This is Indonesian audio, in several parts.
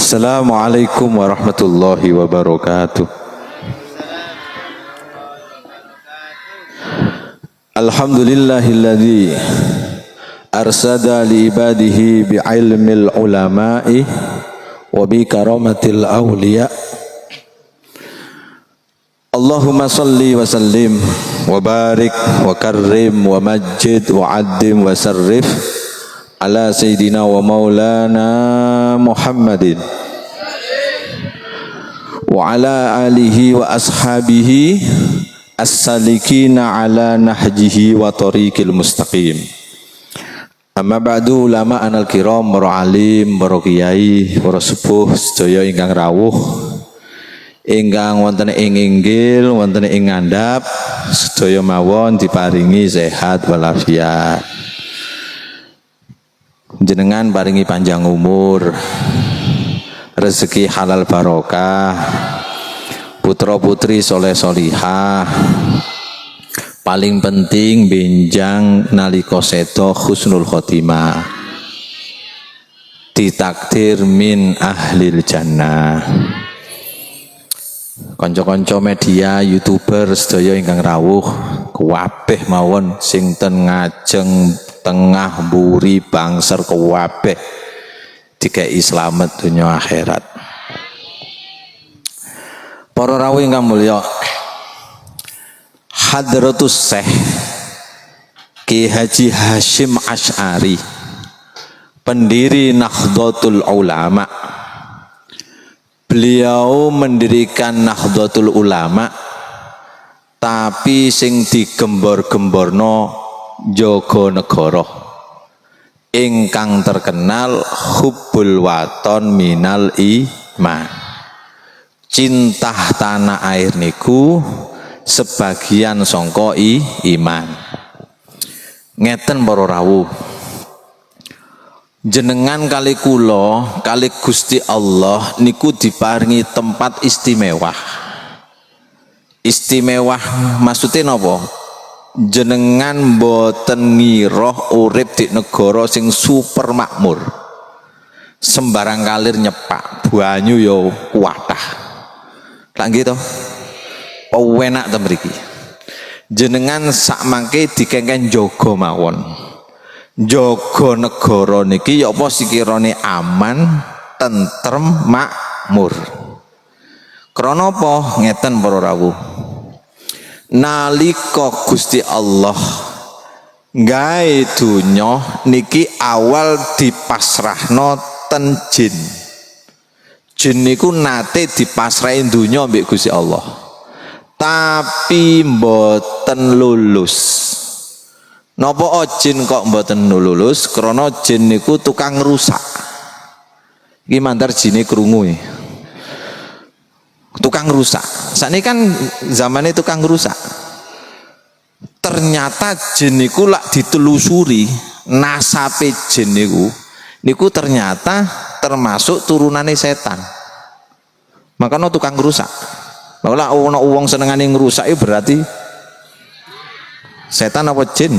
Assalamualaikum warahmatullahi wabarakatuh. Alhamdulillahilladzi arsada li ibadihi bi ilmil ulama'i wa bi karamatil awliya. Allahumma salli wa sallim wa barik wa karrim wa majid wa addim wa sarrif ala sayyidina wa maulana Muhammadin wa ala alihi wa ashabihi as-salikina ala nahjihi wa tariqil mustaqim. Amma ba'du, ulama anal kiram, para alim, para kiai, para sepuh sedaya ingkang rawuh, ingkang wonten ing inggil, wonten ing ngandhap, sedaya mawon diparingi sehat walafiat. Jenengan paringi panjang umur, rezeki halal barokah, putra putri soleh solihah, paling penting benjang nalika sedo husnul khotimah, ditakdir min ahlil jannah. Konco-konco media, youtuber sedaya ingkang rawuh kuwabeh mawon sing ten ngajeng tengah buri bangser kuwabeh dikai slamet dunya akhirat. Para rawuh ingkang mulya, Hadratus Syekh Ki Haji Hasyim Asy'ari, pendiri Nahdlatul Ulama. Beliau mendirikan Nahdlatul Ulama, tapi sing digembor-gemborno Jogonegoro, ingkang terkenal hubbul waton minal iman. Cinta tanah air niku sebagian sangka iman. Ngeten para rawuh, jenengan kali kula kali Gusti Allah niku diparingi tempat istimewa. Istimewa maksudnya napa? Jenengan boten ngiroh urip di negara sing super makmur, sembarang kalir nyepak, banyu yo kuatah. Lak gitu, pewenak ta mriki. Jenengan sak mangke dikengken jaga mawon. Jaga negara niki ya apa sikirane aman, tentrem, makmur. Krana apa? Ngeten para rawuh. Nalika Gusti Allah gawe donya niki awal dipasrahno ten jin. Jin niku nate dipasrahi donya mbek Gusti Allah, tapi mboten lulus. Napa jin kok mboten lulus? Krana jin niku tukang rusak. Iki mantar jine krungu. Tukang rusak. Sakniki kan zamane tukang rusak. Ternyata jin niku lak ditelusuri, nasabe jin niku ternyata termasuk turunane setan. Makanya tukang rusak. Lah ana wong senengane ngrusak berarti setan apa jin?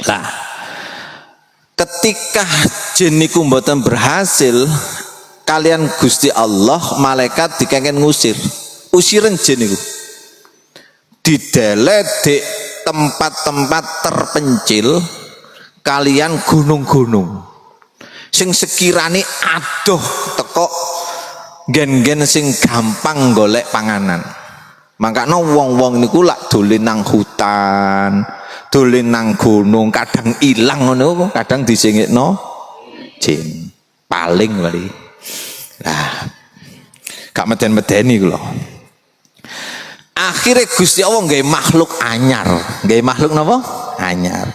Lah ketika jin niku mboten berhasil kalian Gusti Allah, malaikat dikengken ngusir. Usiran jin niku didelet di tempat-tempat terpencil kalian gunung-gunung sing sekirane adoh teko gen-gen sing gampang golek panganan. Makanya wong-wong niku lak dolen nang hutan, dolen nang gunung, kadang ilang ngono, kadang disingikno jin. Paling wali. Nah, gak meden-medeni kula. Akhire Gusti Allah nggawe makhluk anyar. Nggawe makhluk napa? Anyar.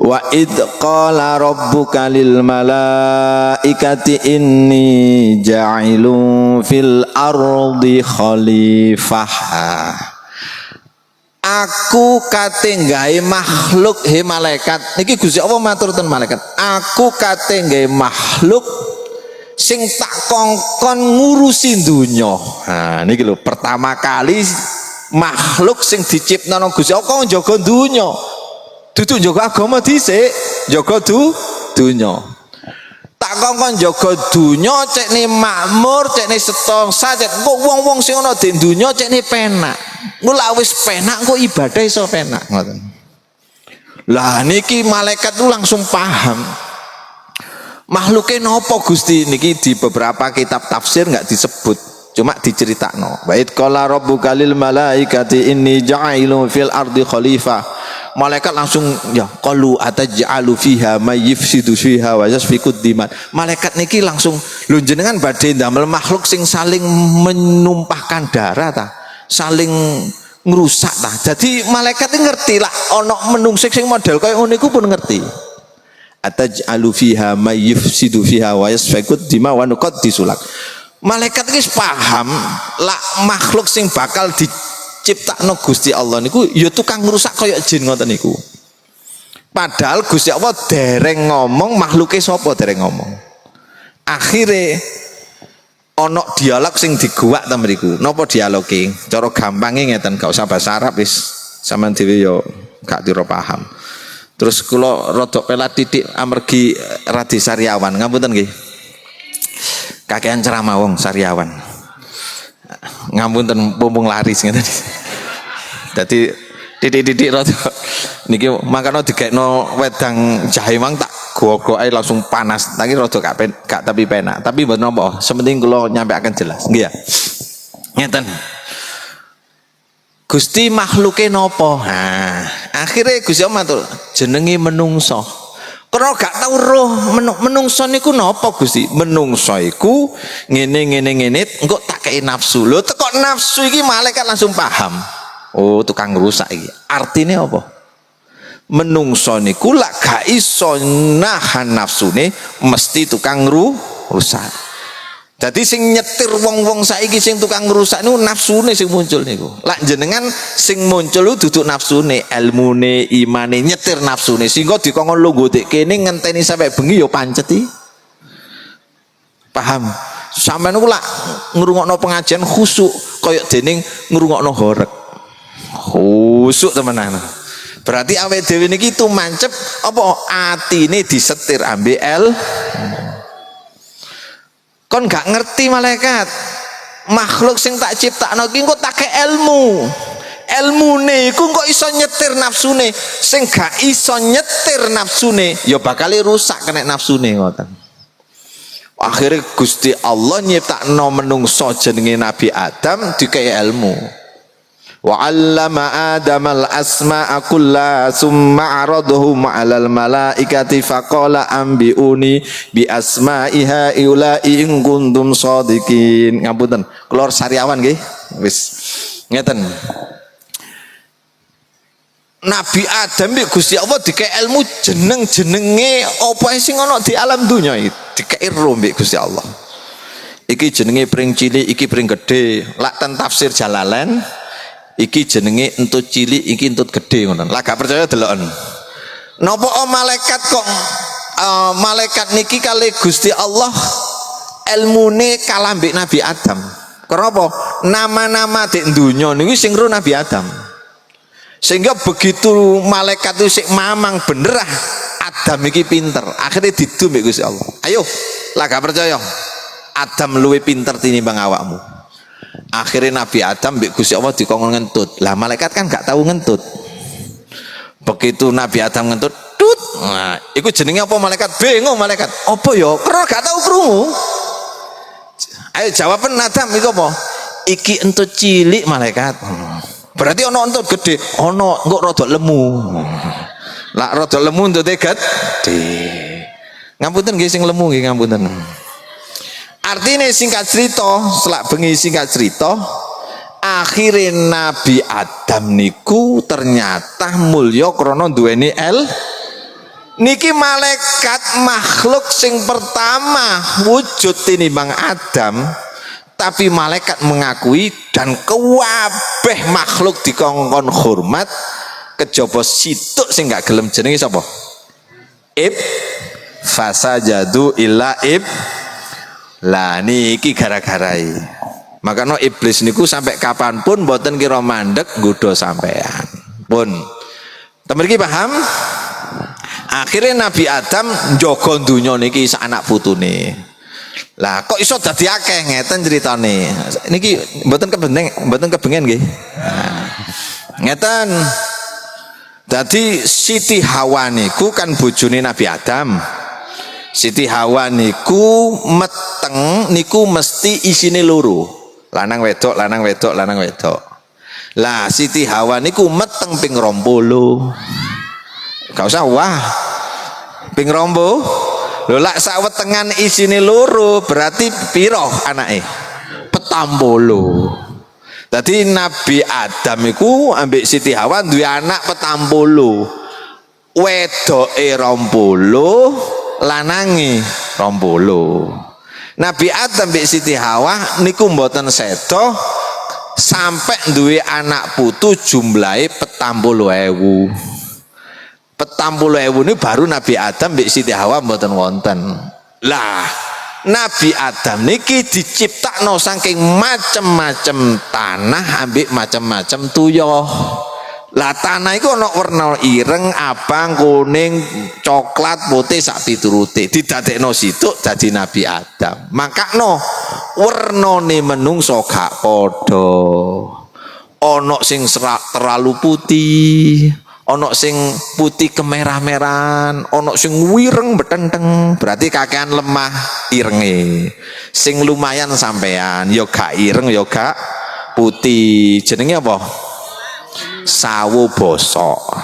Wa id qala rabbuka lil malaikati inni ja'ilun fil ardi khalifah. Aku kate nggawe makhluk he malaikat. Niki Gusti Allah matur ten malaikat. Aku kate nggawe makhluk sing tak kongkon ngurusi dunya. Nah niki lho pertama kali makhluk sing diciptano Gusti Allah kok njaga dunya. Dudu njaga agama dhisik, njaga dunya. tak kongkon jaga dunya cekne makmur, cekne setongsa, cek kok wong-wong sing ana di dunya cekne penak. Engko lak wis penak kok ibadah iso penak ngoten. Lah niki malaikat itu langsung paham. Makhluknya nopo Gusti niki di beberapa kitab tafsir enggak disebut, cuma diceritakno. Wa id qala rabbuka lil malaikati inni ja'ilun fil ardi khalifah. Malaikat langsung ya qalu ataj'alu fiha may yufsidu fiha wa yasfikud diman. Malaikat niki langsung lho jenengan badhe ndamel makhluk sing saling menumpahkan darah ta, saling ngrusak ta. Jadi malaikat ngerti lah ana menungsik sing model kaya ngono iku pun ngerti. Ataj'alu fiha may yufsidu fiha wa yasfikud dima wa nuqaddisulak. Malaikat iki paham lah makhluk sing bakal diciptakno Gusti Allah niku ya tukang ngrusak kaya jin ngoten niku. Padahal Gusti Allah dereng ngomong, makhluke sapa dereng ngomong. Akhire ana dialog sing diguwak ta mriku. Napa dialoge? Cara gampange ngeten, gak usah bahasa Arab wis sampean dhewe ya gak tira paham. Terus kula rada pelat titik amargi Radi Saryawan, ngapunten nggih. Kakean ceramah wong Saryawan. Ngapunten pumpung laris ngeten. Dadi titik-titik rada niki makane digekno wedang jahe mang tak gogok ae langsung panas. Tapi rada gak tapi penak. Tapi mboten napa, sementing kula nyampaikan jelas. Nggih ya. Ngeten. Gusti makhluke napa? Nah, akhirnya Gusti Allah matur, jenenge menungso. Karena gak tau roh menungso niku napa Gusti? Menungso iku ngene engko tak kei nafsu. Lho teko nafsu iki malaikat langsung paham. Oh, tukang rusak iki. Artine apa? Menungso niku lak gak iso nahan nafsune mesti tukang rusak. Jadi sing nyetir wong-wong saiki sing tukang ngrusak niku nafsune sing muncul niku. Lak jenengan sing muncul duduk nafsune, ilmune, imane nyetir nafsune sehingga dikongkon lungguh dik kene ngenteni sampai bengi ya pancet iki. Paham? Sampeyan niku lak ngrungokno pengajian khusuk kaya dening ngrungokno horeg. Khusuk temenan. Berarti awake dhewe niki tumancep apa atine disetir ambek kon gak ngerti malaikat makhluk sing tak ciptakno iki engko tak ilmune iku kok iso nyetir nafsune sing gak iso nyetir nafsune ya bakal rusak kena nafsune ngoten. Akhirnya Gusti Allah nyiptakno menungso jenenge Nabi Adam dikei ilmu. Wa 'allama Adamal asma'a kullaha summa 'aradahum 'alal malaikati faqala anbi'uni bi asma'i haula'i in kuntum shadiqin. Ngapunten, kula Saryawan nggih. Wis ngeten. Nabi Adam mbek Gusti Allah dikei ilmu jeneng-jenenge apa sing ana di alam dunya iki. Dikei ro mbek Gusti Allah. Iki jenenge pring cilik, iki pring gedhe. Lak ten tafsir Jalalain iki jenenge entut cilik, iki entut gede ngono. Lah gak percaya deloken. Napa malaikat kok malaikat niki kali Gusti Allah ilmune kalah mbek Nabi Adam. Karena apa? Nama-nama di dunya niku sing ro Nabi Adam. Sehingga begitu malaikat itu sik mamang bener Adam iki pinter. Akhirnya didu mbek Gusti Allah. Ayo, lah gak percaya. Adam luwe pinter tinimbang awakmu. Akhirnya Nabi Adam mbek Gusti Allah dikongkon ngentut. Lah malaikat kan gak tahu ngentut. Begitu Nabi Adam ngentut, tut. Nah, iku jenenge apa malaikat? Bingung malaikat. Apa ya? Karena gak tahu krungu. Ayo jawaban Adam iku apa? Iki entut cilik malaikat. Berarti ono entut gede, ono engko rada lemu. Lah rada lemu entute gede. Ngapunten nggih sing lemu nggih ngapunten. Artinya singkat cerita, selak bengi singkat cerita, akhirnya Nabi Adam niku ternyata mulya krana duweni niki malaikat makhluk sing pertama wujud tinimbang Adam, tapi malaikat mengakui dan kewabeh makhluk dikongkon hormat kejaba situk sing gak gelem jenenge sapa? Fasajadu illa lah niki gara-garai. Makanya iblis niku sampai kapanpun mboten kira mandek nggodha sampean. Pun. Temen iki paham? Akhirnya Nabi Adam njogo donya niki sak anak putune. Lah kok iso dadi akeh ngeten ceritane. Niki mboten kebengen nggih. Ngeten. Dadi Siti Hawa niku kan bojone Nabi Adam. Siti Hawa niku meteng niku mesti isine loro. Lanang wedok, lanang wedok, lanang wedok. Lah Siti Hawa niku meteng ping 20. Gak usah wah. Ping 20. Lho lak sawetengan isine loro berarti piro anake? 40. Dadi Nabi Adam iku ambek Siti Hawa duwe anak 40. Wedoke 20, lanange 20. Nabi Adam ambek Siti Hawa niku mboten sedo sampai duwe anak putu jumlahe 40.000. 40.000 ini baru Nabi Adam ambek Siti Hawa mboten wonten. Lah Nabi Adam niki diciptakno saking macem-macem tanah ambek macem-macem tuyuh. Lah tanah iku ana werna ireng, abang, kuning, coklat, putih sak piturute. Didadekno situk dadi Nabi Adam. Makakno wernane menungso gak padha. Ana sing terlalu putih, ono sing putih kemerah-merahan, ono sing wireng betenteng, berarti kakean lemah irenge. Sing lumayan sampean, yo gak ireng yo gak putih. Jenenge apa? Sawo bosok.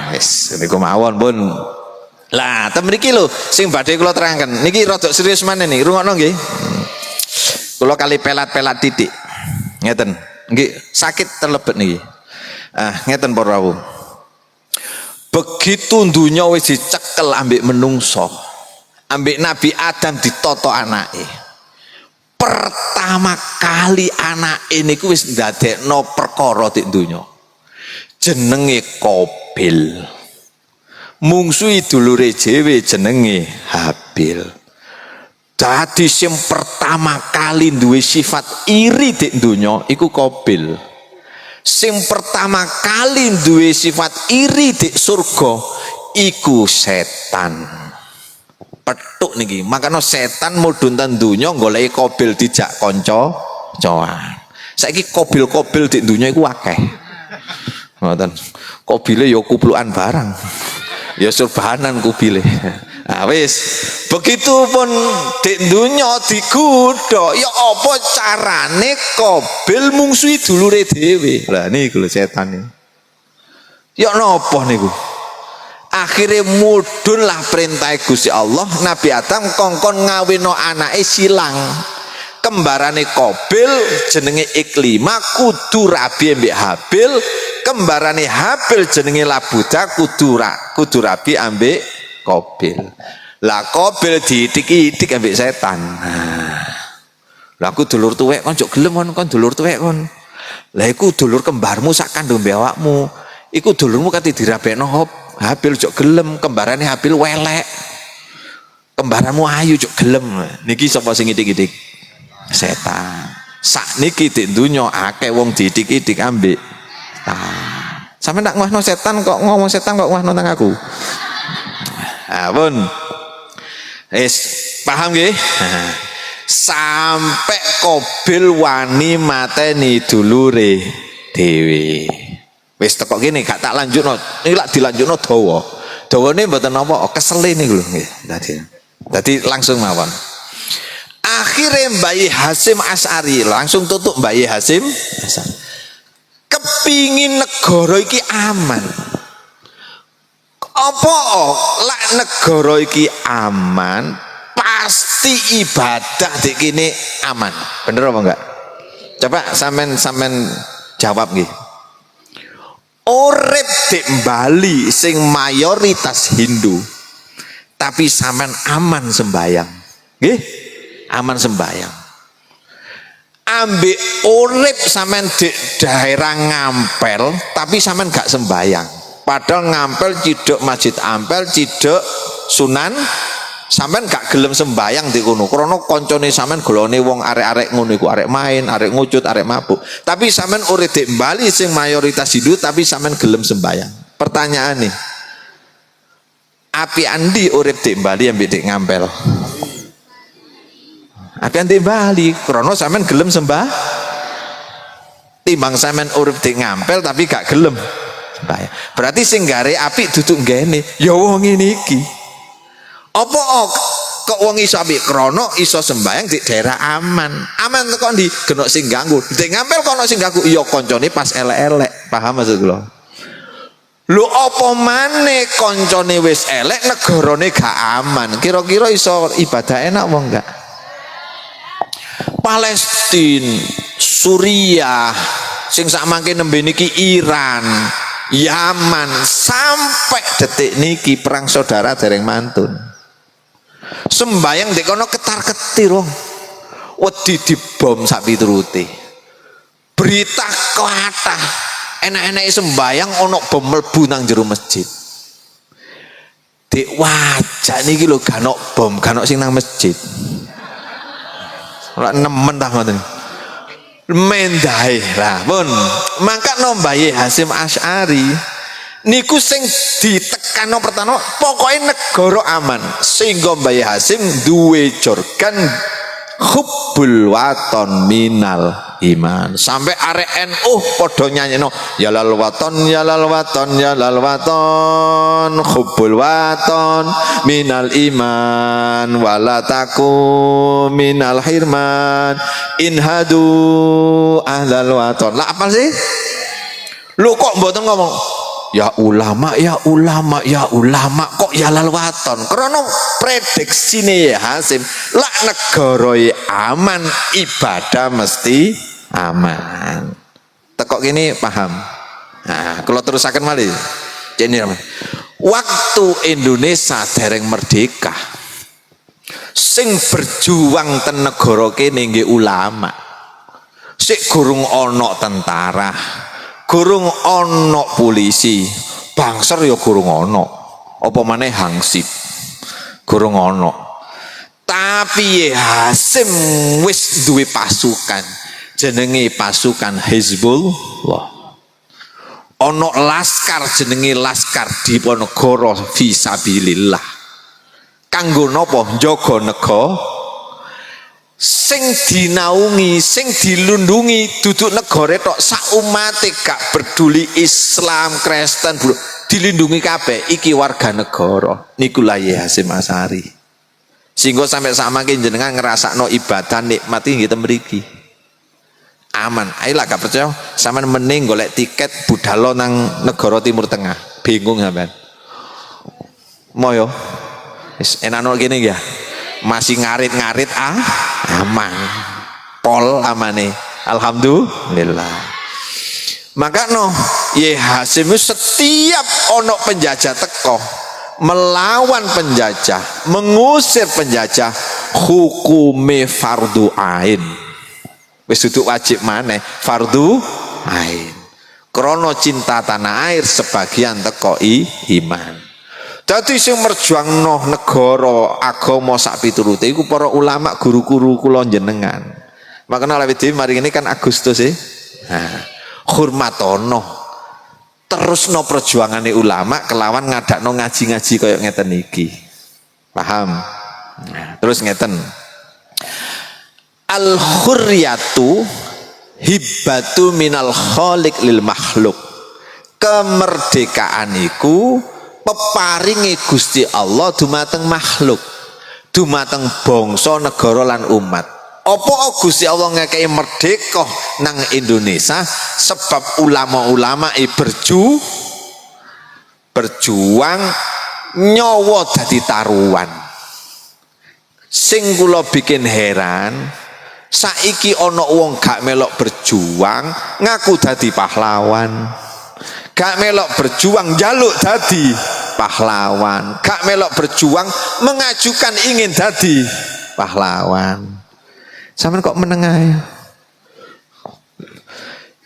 Wis niku mawon pun. Lah, ten mriki lho sing badhe kula terangkan. Niki rada serius maneh niki, rungokno nggih. Kula kali pelat-pelat titik. Ngeten. Nggih, sakit terlebet niki. Ngeten para rawuh. Begitu dunya wis dicekel ambek menungso, ambek Nabi Adam ditoto anake. Pertama kali anake niku wis ndadekno perkara dik dunya. Jenenge Qabil. Mungsuhi dulure dhewe jenenge Habil. Dadi sing pertama kali duwe sifat iri dik dunya iku Qabil. Sing pertama kali duwe sifat iri di surga iku setan. Petuk niki, makanya setan mudhun ten donya goleki Qabil dijak kanca-kancan. Saiki Qabil di donya iku akeh. Ngoten. Qabile ya kuplukan barang. Ya surbanan Qabile. Nah wis begitu pun di dunya digodhok ya apa carane Qabil mungsuhi dulure dhewe. Lah niku lho setan niku. Ya napa niku? Akhire mudhun lah perintah Gusti Allah, Nabi Adam kongkon ngawino anake silang. Kembarane Qabil jenenge Iklima kudu rabi ambek Habil, kembarane Habil jenenge Labuda kudu rabi ambek Qabil. Lah Qabil diitik-itik ambek setan. Lah aku dulur tuwek kon jok gelem kon dulur tuwek kon. Lah iku dulur kembarmu sak kandung awakmu. Iku dulurmu kate dirabekno Habil jok gelem, kembarane Habil welek. Kembaranmu ayu jok gelem. Niki sapa sing itik-itik? Setan. Sak niki dik donya akeh wong diitik-itik ambek sampe nak ngwahno setan kok ngomong setan kok ngwahno nang aku. Pun paham nggih? Sampai Qabil wani mateni dulure dhewe. Wis teko kene gak tak lanjutno. Iki lak dilanjutno dawa. Dawane mboten napa, kesele niku lho nggih. Dadi langsung mawon. Akhirnya Mbak Hasyim Asy'ari langsung tutup Mbak Hasyim kepingin negara iki aman. Apa lak negara iki aman pasti ibadah dik kene aman. Bener apa enggak? Coba sampean jawab nggih. Urip dik Bali sing mayoritas Hindu tapi sampean aman sembayang. Nggih? Aman sembayang. Ambek urip sampean di daerah Ngampel tapi sampean gak sembayang. Padahal Ngampel cidok Masjid Ampel, cidok Sunan, sampean gak gelem sembayang di kono. Krana koncone sampean golone wong arek-arek ngono iku arek main, arek ngucut, arek mabuk. Tapi sampean urip di Bali sing mayoritas Hindu tapi sampean gelem sembayang. Pertanyaan nih, Api andi urip di Bali ambek dik ngampel. Api andi Bali krana sampean gelem sembah. Timbang sampean urip di ngampel tapi gak gelem sembahyang. Berarti sing gare api duduk ngene ya wong ngene iki. Apa kok wong iso apik krana iso sembahyang di daerah aman. Aman kok ndi genok sing ganggu. Di ngampel kono sing ganggu iya kancane pas elek-elek. Paham maksud kula? Lho apa maneh kancane wis elek negarane gak aman. Kira-kira iso ibadah enak apa enggak? Palestina, Suriah, sing sakmangke nembe niki Iran, Yaman, sampai detik niki perang saudara dereng mantun. Sembayang dek kono ketar-ketir wong. Wedi dibom sak piturute. Berita kathah, enak-enake sembayang ana bom mlebu nang jero masjid. Dek wajah niki lho gak ono bom, gak ono sing nang masjid. Ora nemen ta ngoten. Mendahe lah pun. Mangkane Mbah Hasyim Asy'ari niku sing ditekano pertama pokoknya negara aman. Sehingga Mbah Hasyim duwe jorgan hubbul waton minal iman. Sampai arek NU padha nyanyino ya lal waton ya lal waton ya lal waton hubbul waton minal iman wala taku minal hirman inhadu ahlal waton. Lah apa sih? Lu kok mboten ngomong ya ulama ya ulama ya ulama kok ya lal waton? Karena prediksine ya Hasyim lak negara aman ibadah mesti aman. Tekok gini paham. Nah, kalau terusaken malih. Waktu Indonesia dereng merdeka, sing berjuang ten negara kene nggih ulama. Sik gurung ana tentara, gurung ana polisi, bangser ya gurung ana. Apa maneh Hansip. Gurung ana. Tapi Hasyim wis duwe pasukan. Jenenge pasukan Hizbullah. Ana laskar jenenge Laskar Diponegoro Fisabilillah. Kanggo napa? Njaga negara. Sing dinaungi, sing dilundungi duduk negara tok sak umate gak peduli Islam, Kristen, dilindungi kabeh. Iki warga negara. Niku lah Hasyim Asy'ari. Sehingga sampai samangke jenengan ngrasakno ibadah nikmati nggih ten mriki. Aman. Ayolah gak percaya sampean mending golek tiket budhalo nang negara Timur Tengah. Bingung sampean. Moyo. Wis enakno kene ya. Masih ngarit-ngarit aman. Pol amane. Alhamdulillah. Maka no Hasyim setiap ono penjajah teko melawan penjajah, mengusir penjajah, hukume fardu ain. Wis duduk wajib maneh fardu ain. Krono cinta tanah air sebagian teko iman. Dadi sing merjuangno negara agama sak piturute iku para ulama guru-guru kula jenengan. Makanya lawet dhewe mari ini kan Agustus Nah, hormatono. Terusno perjuangane ulama kelawan ngadakno ngaji-ngaji kaya ngeten iki. Paham? Nah, terus ngeten. Al-hurriyatu hibbatu minal khaliq lil makhluk. Kemerdekaan iku peparinge Gusti Allah dumateng makhluk, dumateng bangsa, negara lan umat. Apa Gusti Allah ngekei merdeka nang Indonesia sebab ulama-ulama berjuang nyawa dadi taruhan. Sing kula bikin heran, saiki ana wong gak melok berjuang ngaku dadi pahlawan. Gak melok berjuang jaluk dadi pahlawan. Gak melok berjuang mengajukan ingin dadi pahlawan. Sampeyan kok menengah ya?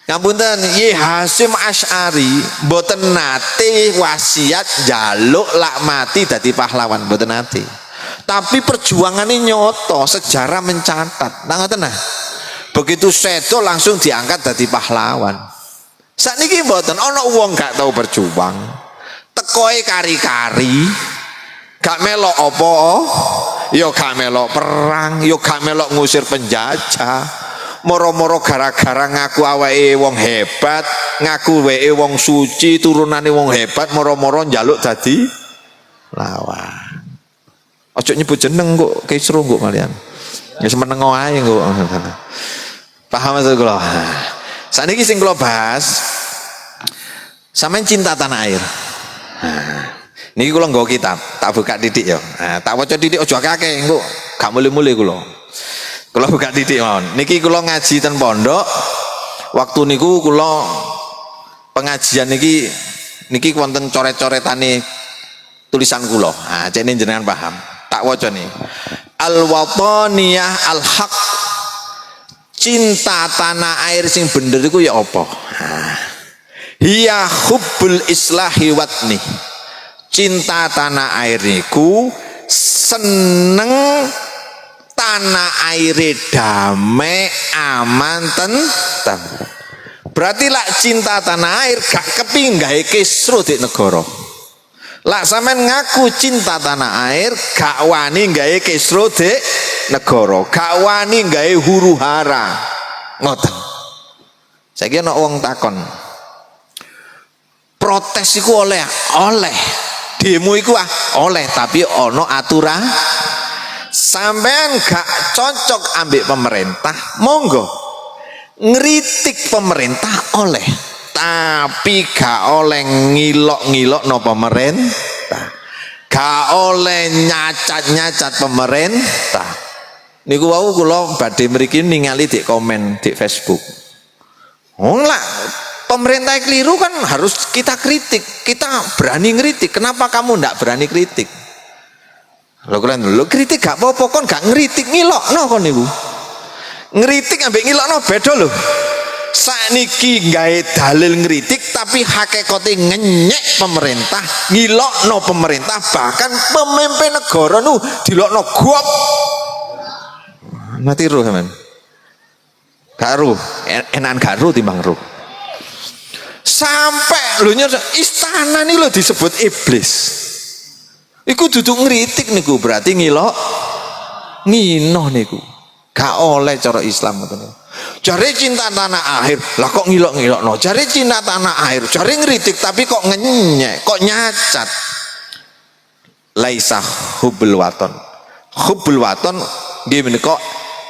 Ngapunten, Hasyim Asy'ari mboten nate wasiat jaluk lak mati dadi pahlawan, mboten nate. Tapi perjuangannya nyoto, sejarah mencatat. Nah ngoten nah. Begitu sedo langsung diangkat dadi pahlawan. Sakniki mboten ana wong gak tau berjuang. Tekoe kari-kari Gak melok apa? Yo gak melok perang, yo gak melok ngusir penjajah. Moro-moro gara-gara ngaku awake wong hebat, ngaku wae wong suci, turunane wong hebat, moro-moro njaluk dadi lawan. Ojo nyebut jeneng kok Kisru kok kalian. Ya semeneng ae kok. Paham maksud kula? Saniki sing kula bahas sampean cinta tanah air. Niki kula nggawa kitab, tak buka titik ya. Tak waca titik aja akeh engko gak mule-mule kula. Kula buka titik mawon. Niki kula ngaji ten pondok. Waktu niku kula pengajian niki wonten coret-coretane tulisan kula. Cene jenengan paham. Tak waca nih. Al-wataniyah al-haq. Cinta tanah air sing bener iku ya apa? Hiya hubbul islahi watni. Cinta tanah air niku seneng tanah aire damai aman tentrem. Berarti lak cinta tanah air gak kepingin gawe kisruh di negara. Lak sampean ngaku cinta tanah air gak wani gawe kisruh di negara, gak wani gawe huru hara. Ngoten. Saiki ana wong takon. Protes iku oleh. Demo iku oleh, tapi ono aturan. Sampean gak cocok ambek pemerintah, monggo ngeritik pemerintah oleh, tapi gak oleh ngilok-ngilok no pemerintah, gak oleh nyacat-nyacat pemerintah. Niku wau kula badhe mriki ningali di komen di Facebook. Lah pemerintah keliru kan harus kita kritik, kita berani ngeritik. Kenapa kamu ndak berani kritik? Lo kritik gak apa-apa, kon gak ngeritik ngilokno kon niku. Ngeritik ambek ngilokno beda lho. Sakniki gawe dalil ngeritik tapi hakikate ngenyek pemerintah, ngilokno pemerintah, bahkan pemimpin negara nu dilokno gop. Mati roh sampean. Gak roh, enakan gak roh timbang roh. Sampai lho istana nih lo disebut iblis. Iku duduk ngeritik niku berarti ngilok nginoh niku. Gak oleh cara Islam ngoten. Jare cinta tanah air, lah kok ngilok-ngilokno. Jare cinta tanah air, jare ngeritik tapi kok ngenyek, kok nyacat. Laisa hubbul waton. Hubbul waton nggih menika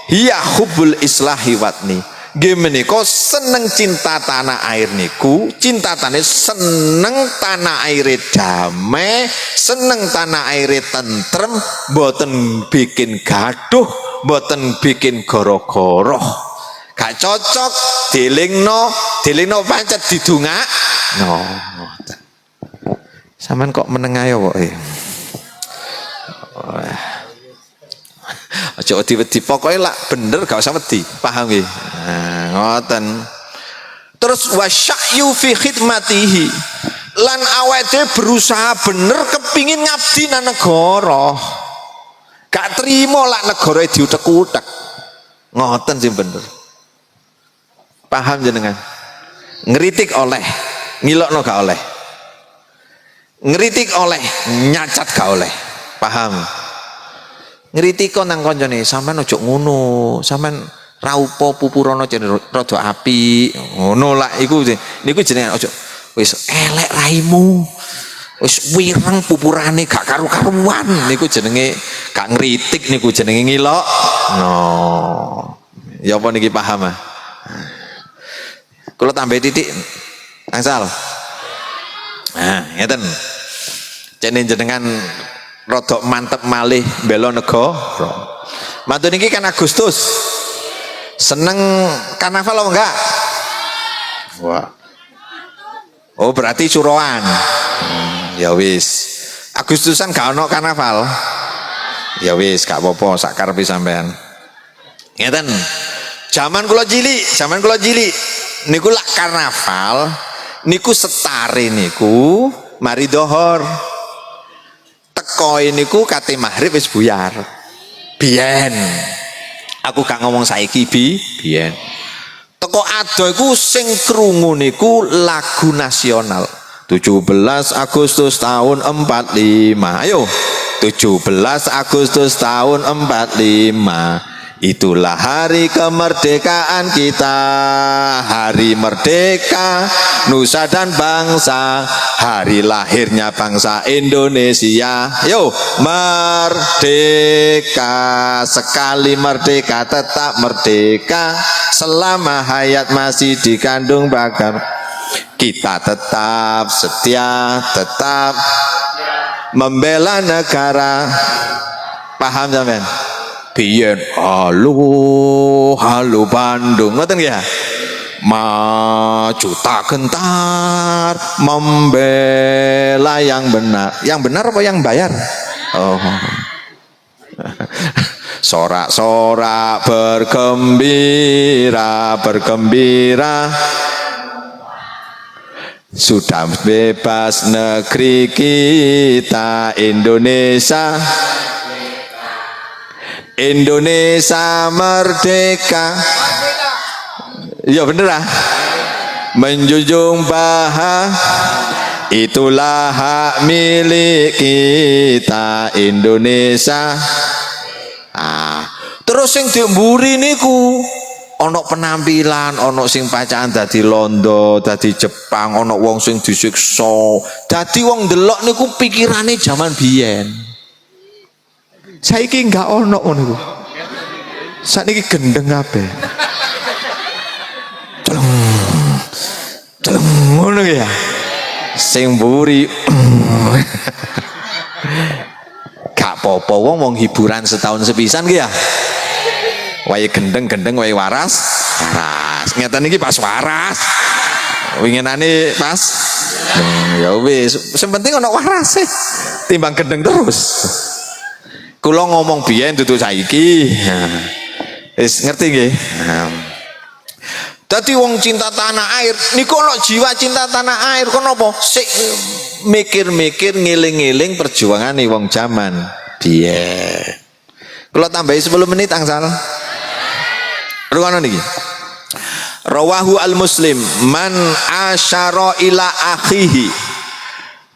hiya hubbul islahi watni. Nggih menika seneng cinta tanah air niku, cinta tanah seneng tanah aire damai, seneng tanah aire tentrem, mboten bikin gaduh, mboten bikin goro-goro. Gak cocok dilingno pancet didungak. No. Sampean kok meneng ayo kok. Aja wedi-wedi, pokoke lak bener gak usah wedi, paham nggih? Nah, ngoten. Terus wasyayu fi khidmatihi. Lan awake berusaha bener kepingin ngabdi nang negara. Gak trimo lak negara diutek-utek. Ngoten sing bener. Paham jenengan? Ngeritik oleh, ngilokno gak oleh. Ngeritik oleh, nyacat gak oleh. Paham? Ngritiko nang kancane, sampean ojo ngono, sampean ra upo pupurono rada apik. Ngono lak iku niku jenenge ojo wis elek raimu. Wis wireng pupurane gak karu-karuan. Niku jenenge gak ngritik, niku jenenge ngilok. No. Ya apa niki paham ah? Kula tambah titik. Angsal. Nah, ngeten. Jane jenengan rodok mantep malih bela negara. Mantun niki kan Agustus. Seneng karnaval apa enggak? Wah. Oh, berarti suroan. Ya wis. Agustusan gak ono karnaval. Ya wis, gak apa-apa, sak karepe sampean. Ngeten. Zaman kula cilik niku lak karnaval niku setare niku mari dohor. Teko niku kate maghrib wis buyar. Biyen. Aku gak ngomong saiki biyen. Teko ado iku sing krungu niku lagu nasional. 17 Agustus tahun 45. Ayo. 17 Agustus tahun 45. Itulah hari kemerdekaan kita, hari merdeka nusa dan bangsa, hari lahirnya bangsa Indonesia. Yo, merdeka, sekali merdeka tetap merdeka, selama hayat masih dikandung bagam. Kita tetap setia, tetap membela negara. Paham sampean? Biyen halo Bandung, ngoten ya. Maju tak gentar membela yang benar. Yang benar apa yang bayar? Oh. Sorak-sorak bergembira, bergembira. Sudah bebas negeri kita Indonesia. Indonesia merdeka. Ya bener lah. Menjunjung bahagia, itulah hak milik kita Indonesia. Terus sing diemburi niku ono penampilan, ono sing pacaran dadi londo, dadi Jepang, ono wong sing disiksa. Dadi wong delok niku pikirane zaman biyen. Saiki enggak ono ngono niku. Sakniki gendeng kabeh. Celeng ngono ya. Sing mburi. Gak apa-apa wong hiburan setahun sepisan ki ya. Wae gendeng-gendeng wae waras. Ngeten iki pas waras. Winginane pas ya wis, sing penting ana waras timbang gendeng terus. Kula ngomong biyen dudu saiki. Wis ngerti nggih? Dadi wong cinta tanah air niku ana jiwa cinta tanah air kon apa? Sik mikir-mikir ngiling-ngiling perjuangane wong jaman biyen. Kula tambahi 10 menit angsal. Rungono niki. Rawahu al-Muslim man asyara ila akhihi.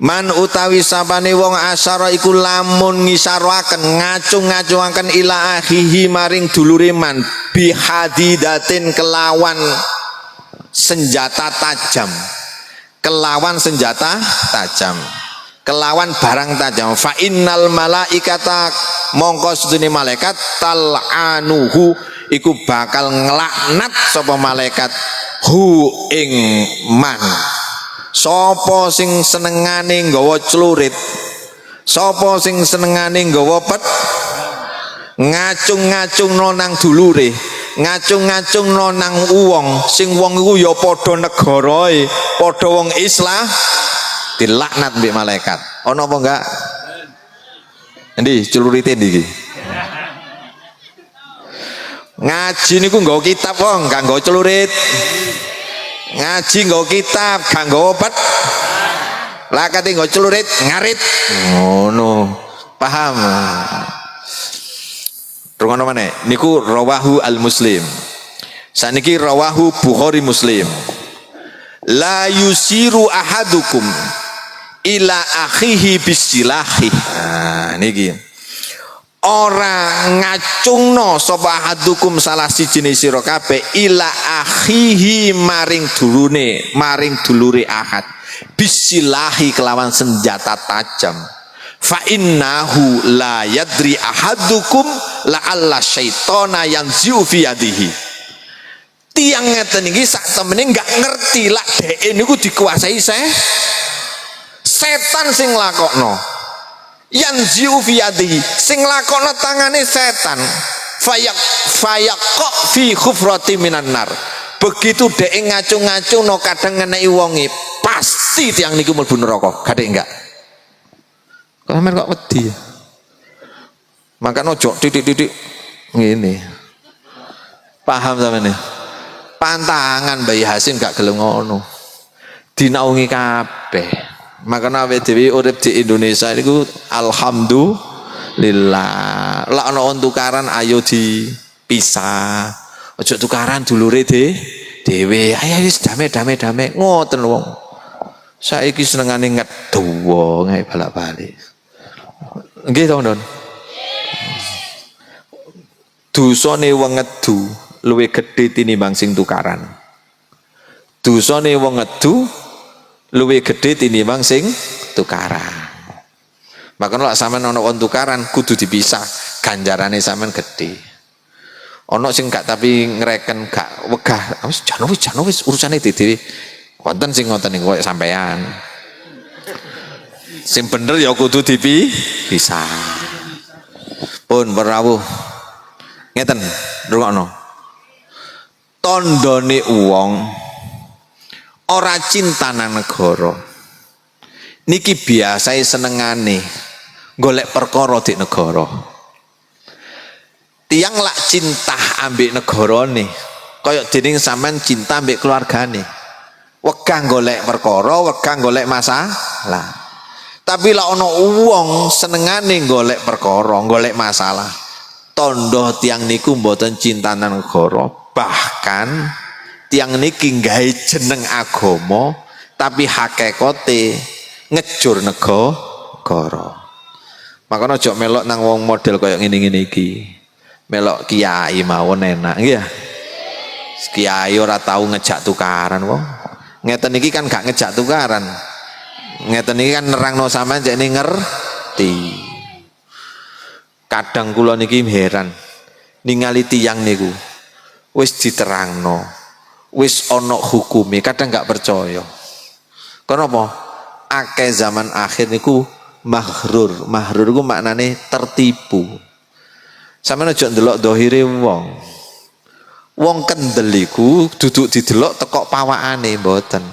Man utawi sapane wong asyara iku lamun ngisaraken ngacung-ngacungaken ila akhihi maring dulure man bihadidatin kelawan senjata tajam. Kelawan senjata tajam. Kelawan barang tajam. Fa innal malaikata mongko sedune malaikat tal'anuhu iku bakal ngelaknat sapa malaikat hu ing man. Sapa sing senengane nggawa celurit, sapa sing senengane nggawa pet, ngacung-ngacung nang dulure, ngacung-ngacung nang wong sing wong iku ya padha negarae, padha wong Islam, dilaknat mbek malaikat. Ana apa enggak? Endi celurite iki? Ngaji niku nggawa kitab wong, gak nggawa celurit. Ngaji nggawa kitab, gak nggawa pet. Lah kate nggawa celurit, ngarit. Ngono. Paham? Rungono maneh. Niku rawahu al-Muslim. Saniki rawahu Bukhari Muslim. La yusiru ahadukum ila akhihi bisilahi. Nah, niki. Ora ngacungno sapa hadukum salah siji sira kabeh ila akhihi maring dulure ahad bisilahi kelawan senjata tajam. Fa innahu la yadri ahadukum la alla syaitana yanziu fi yadihi. Tiang ngeten iki sak temene enggak ngerti lak dhek niku dikuasai setan sing lakokno. Yanziu fi yadihi sing lakokno tangane setan. Fayak kok fi khufrati minan nar. Begitu dhek ngacung-ngacungno kadang ngeneki wonge pasti tiang niku mlebu neraka. Gadek enggak? Kok sampean kok wedi? Makane ojo titik-titik ngene. Paham sampeyan? Pantangan Bayi Hasim gak gelem ngono. Dinaungi kabeh. Makanya awake dhewe urip di Indonesia niku alhamdulillah. Lah ana tukaran ayo dipisah. Aja tukaran dulure dhewe. Ayo wis damai. Ngoten wong. Saiki senengane ngedowo ngae balak-balik. Nggih to, Don. Dosane wong ngedu luwih gedhe tinimbang sing tukaran. Dosane wong ngedu luwih gedhe tinimbang sing tukaran. Makanya lek sampean ana wong tukaran kudu dipisah, ganjarane sampean gedhe. Ana sing gak tapi ngreken gak wegah, wis jan wis urusane dhewe. Wonten sing ngoten niku koyo sampean. Sing bener ya kudu dipisah. Pun berawuh. Ngeten, rungokno. Tandane wong ora cinta nang negara. Niki biasae senengane golek perkara di negara. Tiang lak cinta ambek negarane, kaya dening sampean cinta ambek keluargane. Wegah golek perkara, wegah golek masalah. Tapi lak ana wong senengane golek perkara, golek masalah. Tondo tiang niku mboten cinta nang negara, bahkan tiang niki gawe jeneng agama tapi hakikate ngejur negara. Makanya aja melok nang wong model kaya ngene-ngene iki. Melok kiai mawon enak nggih ya. Kiai ora tau ngejak tukaran wong. Ngeten iki kan gak ngejak tukaran. Ngeten iki kan nerangno sampean jane ngerti. Kadang kula niki heran ningali tiyang niku wis diterangno, wis ana hukume, kadang gak percaya. Kenapa? Akeh zaman akhir niku maghrur. Maghrur iku maknane tertipu. Sampeyan aja ndelok dhahire wong. Wong kendel iku duduk didelok teko pawakane mboten.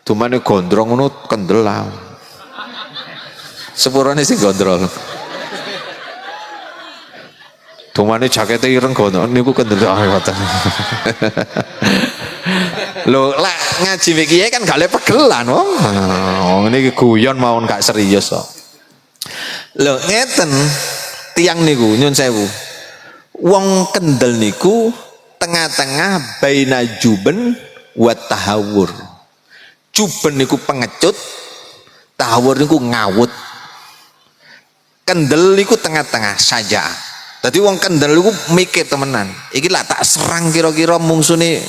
Dumane gondrong ngono kendel lah. Sepurane sing gondrong. Dumane jakete ireng gondrong niku kendel mboten. Lho, lek ngaji iki kan gak le pegelan wong. Oh, niki guyon mawon gak serius kok. Lho, ngeten tiang niku nyun sewu. Wong kendel niku tengah-tengah baina juben wa tahawur. Juben niku pengecut, tahawur niku ngawut. Kendel niku tengah-tengah saja. Dadi wong kendel niku mikir temenan. Iki lah tak serang kira-kira mungsune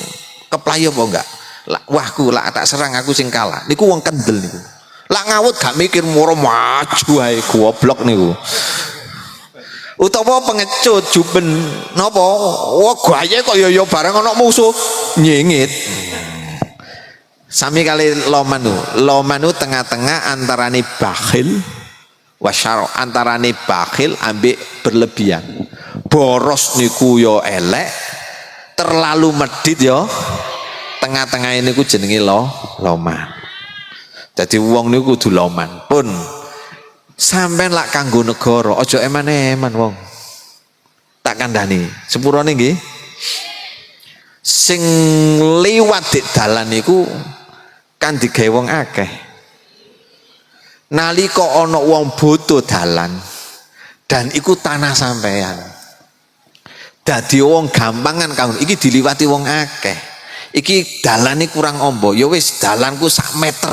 keplayo apa enggak? Wahku lah tak serang aku sing kalah. Niku wong kendel niku. Lah ngawut gak mikir moro maju ae goblok niku. Utawa pengecut juben napa? Wah gaye kok ya bareng ana musuh nyengit. Sami kali lomanu. Lomanu tengah-tengah antarane bakhil wasyaro, antarane bakhil ambek berlebihan. Boros niku yo elek, terlalu medit yo tengah-tengah ini ku jenenge loman. Jadi wong niku kudu loman. Pun sampean lak kanggo negara aja eman-eman wong. Tak kandhani sepurane nggih. Sing liwat dik dalan niku kan digawe wong akeh. Nalika ana wong butuh dalan dan iku tanah sampean. Dadi wong gampangan kanggo iki diliwati wong akeh. Iki dalane kurang ombo, ya wis dalanku sak meter.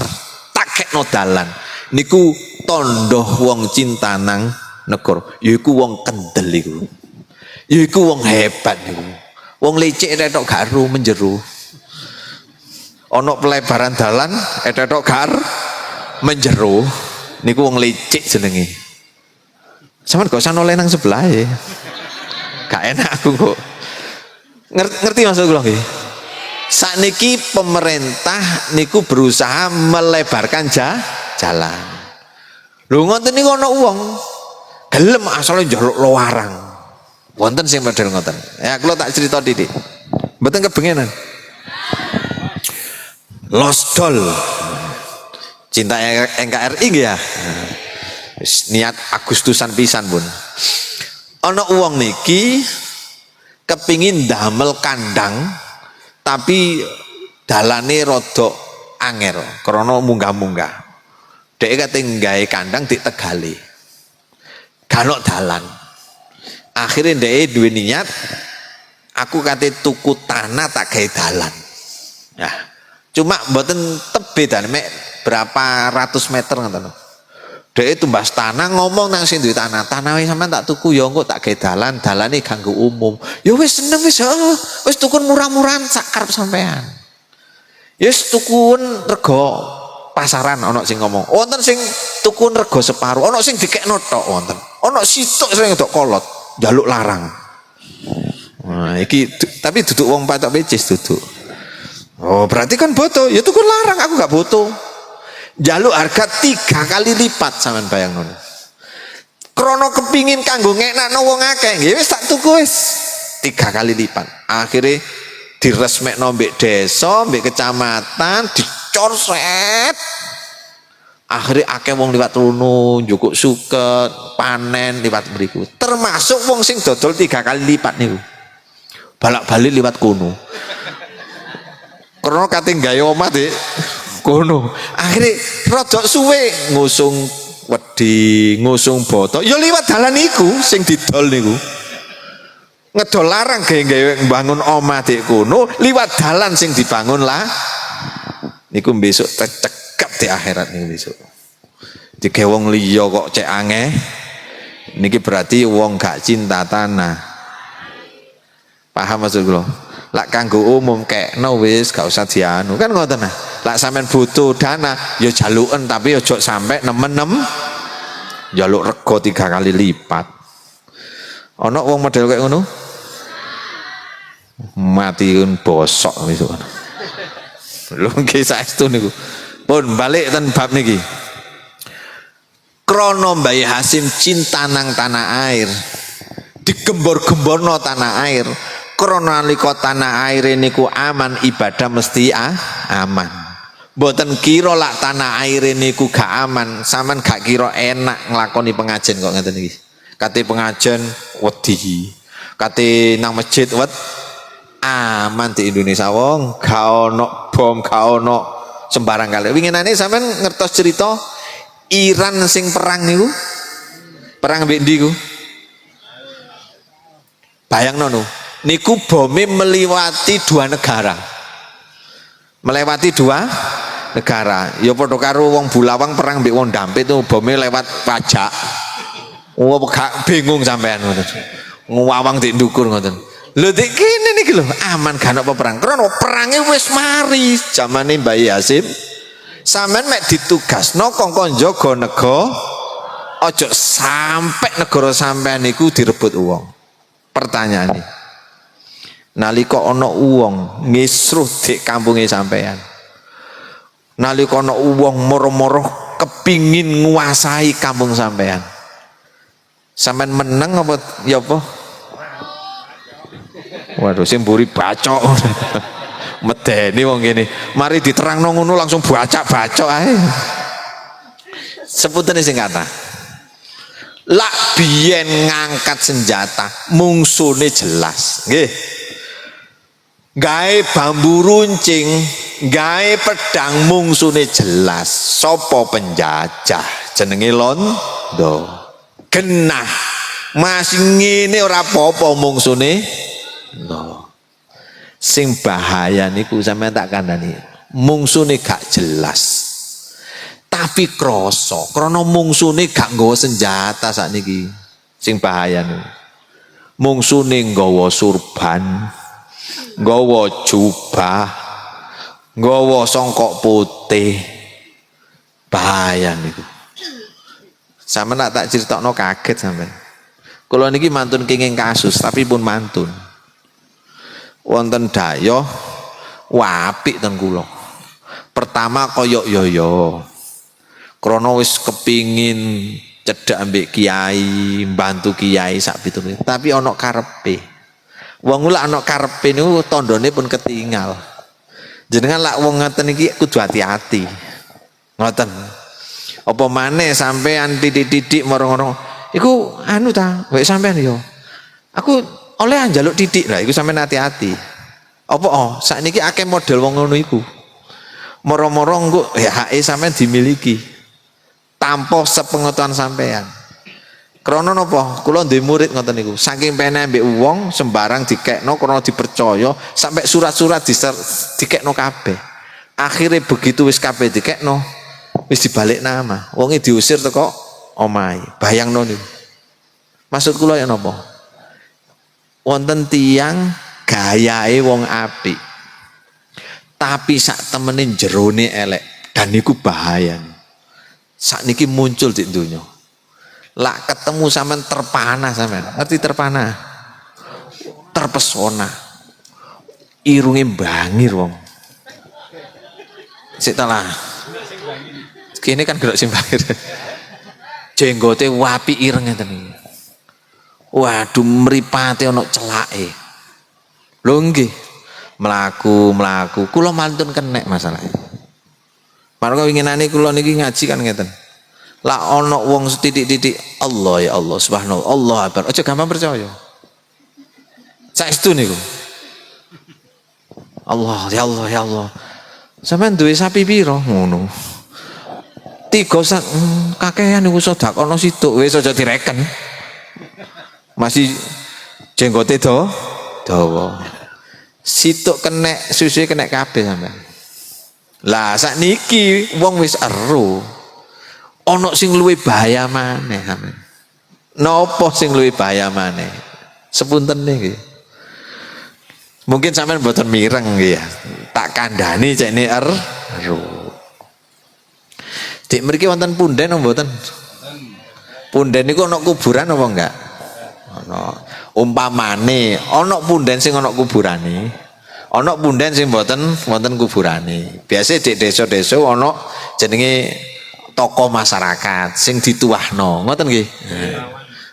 Tak kekno dalan. Niku tondo wong cinta nang negara. Yaiku wong kendel iku. Yaiku wong hebat niku. Wong licik etok gak ero menjero. Ana pelebaran dalan etok gak menjero. Niku wong licik jenenge. Sampeyan gak usah noleh nang sebelah ya. Gak enak aku kok. Ngerti maksud kula nggih? Sakniki pemerintah niku berusaha melebarkan jalan. Lho ngoten niku ana wong gelem asale njaluk lowarang. Wonten sing model ngoten. Ya kula tak cerita didik. Mboten kebengenan. Losdol. Cinta NKRI nggih ya. Niat Agustusan pisan pun. Ana wong niki kepingin damel kandang tapi dalane rodok angel krana munggah-munggah. Dhek kate nggawe kandang dik Tegali. Galok dalan. Akhirnya dhek duwe niat aku kate tuku tanah tak gawe dalan. Nah, cuma mboten tebe dan mek berapa ratus meter ngoten. Dhek tumbas tanah ngomong nang sing duwe tanah. Tanah wis sampean tak tuku ya engko tak gawe dalan, dalane kanggo umum. Ya wis seneng wis heeh. Wis tukun murah-murahan sak karep sampean. Ya wis tukun rego pasaran ana sing ngomong. Wonten sing tukun rego separuh, ana sing dikekno tok wonten. Ana sitok sing ndok kolot, njaluk larang. Nah, iki tapi duduk wong patok becis duduk. Oh, berarti kan boto. Ya tukun larang, aku gak boto. Jaluk harga 3 kali lipat sampean bayangno. Krono kepingin kanggo ngeknakno wong akeh, nggih wis tak tuku wis 3 kali lipat. Akhire diresmekno mbek desa, mbek kecamatan, dicor set. Akhire akeh wong liwat rono, njukuk suket, panen liwat mriku. Termasuk wong sing dodol 3 kali lipat niku. Balak-balik liwat kono. Krono kate gawe omah Dik. Kono akhirnya rodok suwe ngusung wedi ngusung boto ya liwat dalan iku sing didol niku ngedol larang gawe bangun omah di kono liwat dalan sing dibangun lah niku besok tercekap di akhirat niku besok digawe wong liya kok cek angeh niki berarti wong gak cinta tanah. Paham maksud kula? Lak kanggo umum kekno wis gak usah dianu kan ngoten nah. Lak sampean butuh dana ya jaluken tapi ojo sampai nemen-nem jaluk rego 3 kali lipat. Ana wong model kayak ngono matiun bosok besok. Lho nggih saestu niku. Pun balik ten bab niki. Krono Mbah Hasim cinta nang tanah air. Digembor-gemborno tanah air. Krono nalika tanah air niku aman ibadah mesti aman. Mboten kira lak tanah air niku gak aman, sampean gak kira enak nglakoni pengajian kok ngeten iki. Kate pengajian wedi. Kate nang masjid aman di Indonesia wong, gak ono bom, gak ono sembarang kali. Winginane sampean ngertos cerita Iran sing perang niku. Perang mbek ndi ku? Bayangno no. Niku bome melewati 2 negara. Melewati 2 negara. Ya padha karo wong Bulawang perang mbek wong Dampit itu bome lewat pajak. Wong gak bingung sampean ngoten. Ngawang dik ndukur ngoten. Lho dik kene niki lho aman gak ono perang. Karena perange wis mari zamane Mbah Hasim. Sampeyan mek ditugasno kongkon jaga negara. Ojo sampai negara sampean niku direbut wong. Pertanyaane nalika ana wong ngisruh dik kampunge sampean, nalika ana wong moro-moro kepingin nguasai kampung sampean, sampean meneng apa ya apa? Waduh sing mburi bacok medeni wong kene mari diterangno ngono langsung bacak-bacok ae. Sebutan sing kata lak biyen ngangkat senjata mungsune jelas nggih. Gawe bambu runcing, gawe pedang mungsune jelas. Sapa penjajah jenenge londo. Genah. Masih ngene ora apa-apa mungsune. No. Sing bahaya niku sampeyan tak kandhani. Mungsune gak jelas. Tapi krana mungsune gak nggawa senjata sakniki. Sing bahaya niku. Mungsune nggawa surban. Nggawa jubah, nggawa songkok putih, bahaya niku. Sampe nak tak critakno kaget sampean. Kula niki mantun kenging kasus tapi pun mantun. Wonten dayoh apik ten kula. Pertama koyok yoyo. Krana wis kepingin cedhak ambek kiai, bantu kiai sak pitune, tapi ana karepe. Wong lak ana karepe niku tandane pun ketinggal. Jenengan lak wong ngoten iki kudu hati-hati. Ngoten. Apa maneh sampean titik-titik moro-moro iku anu ta, wek sampean yo. Aku oleh njaluk titik lah iku sampean hati-hati. Apa sakniki akeh model wong ngono iku. Moro-moro engko hake sampean dimiliki. Tanpa sepengetahuan sampean. Krana napa? Kula ndek murid ngoten niku. Saking peneh mbek wong sembarang dikekno krana dipercaya sampai surat-surat dikekno kabeh. Akhire begitu wis kabeh dikekno wis dibalik nama. Wonge diusir teko omahe. Bayangno niku. Maksud kula ya napa? Wonten tiyang gayahe wong apik. Tapi sak temene jerone elek dan niku bahaya. Sakniki muncul di dunya. Lak ketemu sampean terpana sampean. Ngerti terpana? Terpesona. Irunge bangir wong. Sik ta lah. Kene kan gerak sing bangir. Jenggote wapi ireng ngeten iki. Waduh mripate ana celake. Lho nggih. Mlaku, kula mantun kenek masalahe. Marga winginane kula niki ngaji kan ngeten. Lah ana wong setitik-titik Allah ya Allah subhanallah Allah akbar. Aja gampang percaya. Saestu niku. Allah ya Allah ya Allah. Sampeyan duwe sapi pira ngono? 3 sak kakehan niku sedekahno situk wis aja direken. Masih jenggote dawa. Situk kenek susuhe kenek kabeh sampean. Lah sakniki wong wis ero. Ana sing luwih bahaya maneh sampean. Napa sing luwih bahaya maneh? Sepuntene nggih. Mungkin sampean mboten mireng nggih ya. Tak kandhani cekne ero. Dik mriki wonten punden apa mboten? Punden niku ana kuburan apa enggak? Ana. Umpamane ana punden sing ana kuburane. Ana punden sing mboten wonten kuburane. Biasa di desa-desa ana jenenge tokoh masyarakat sing dituwahno. Ngoten nggih.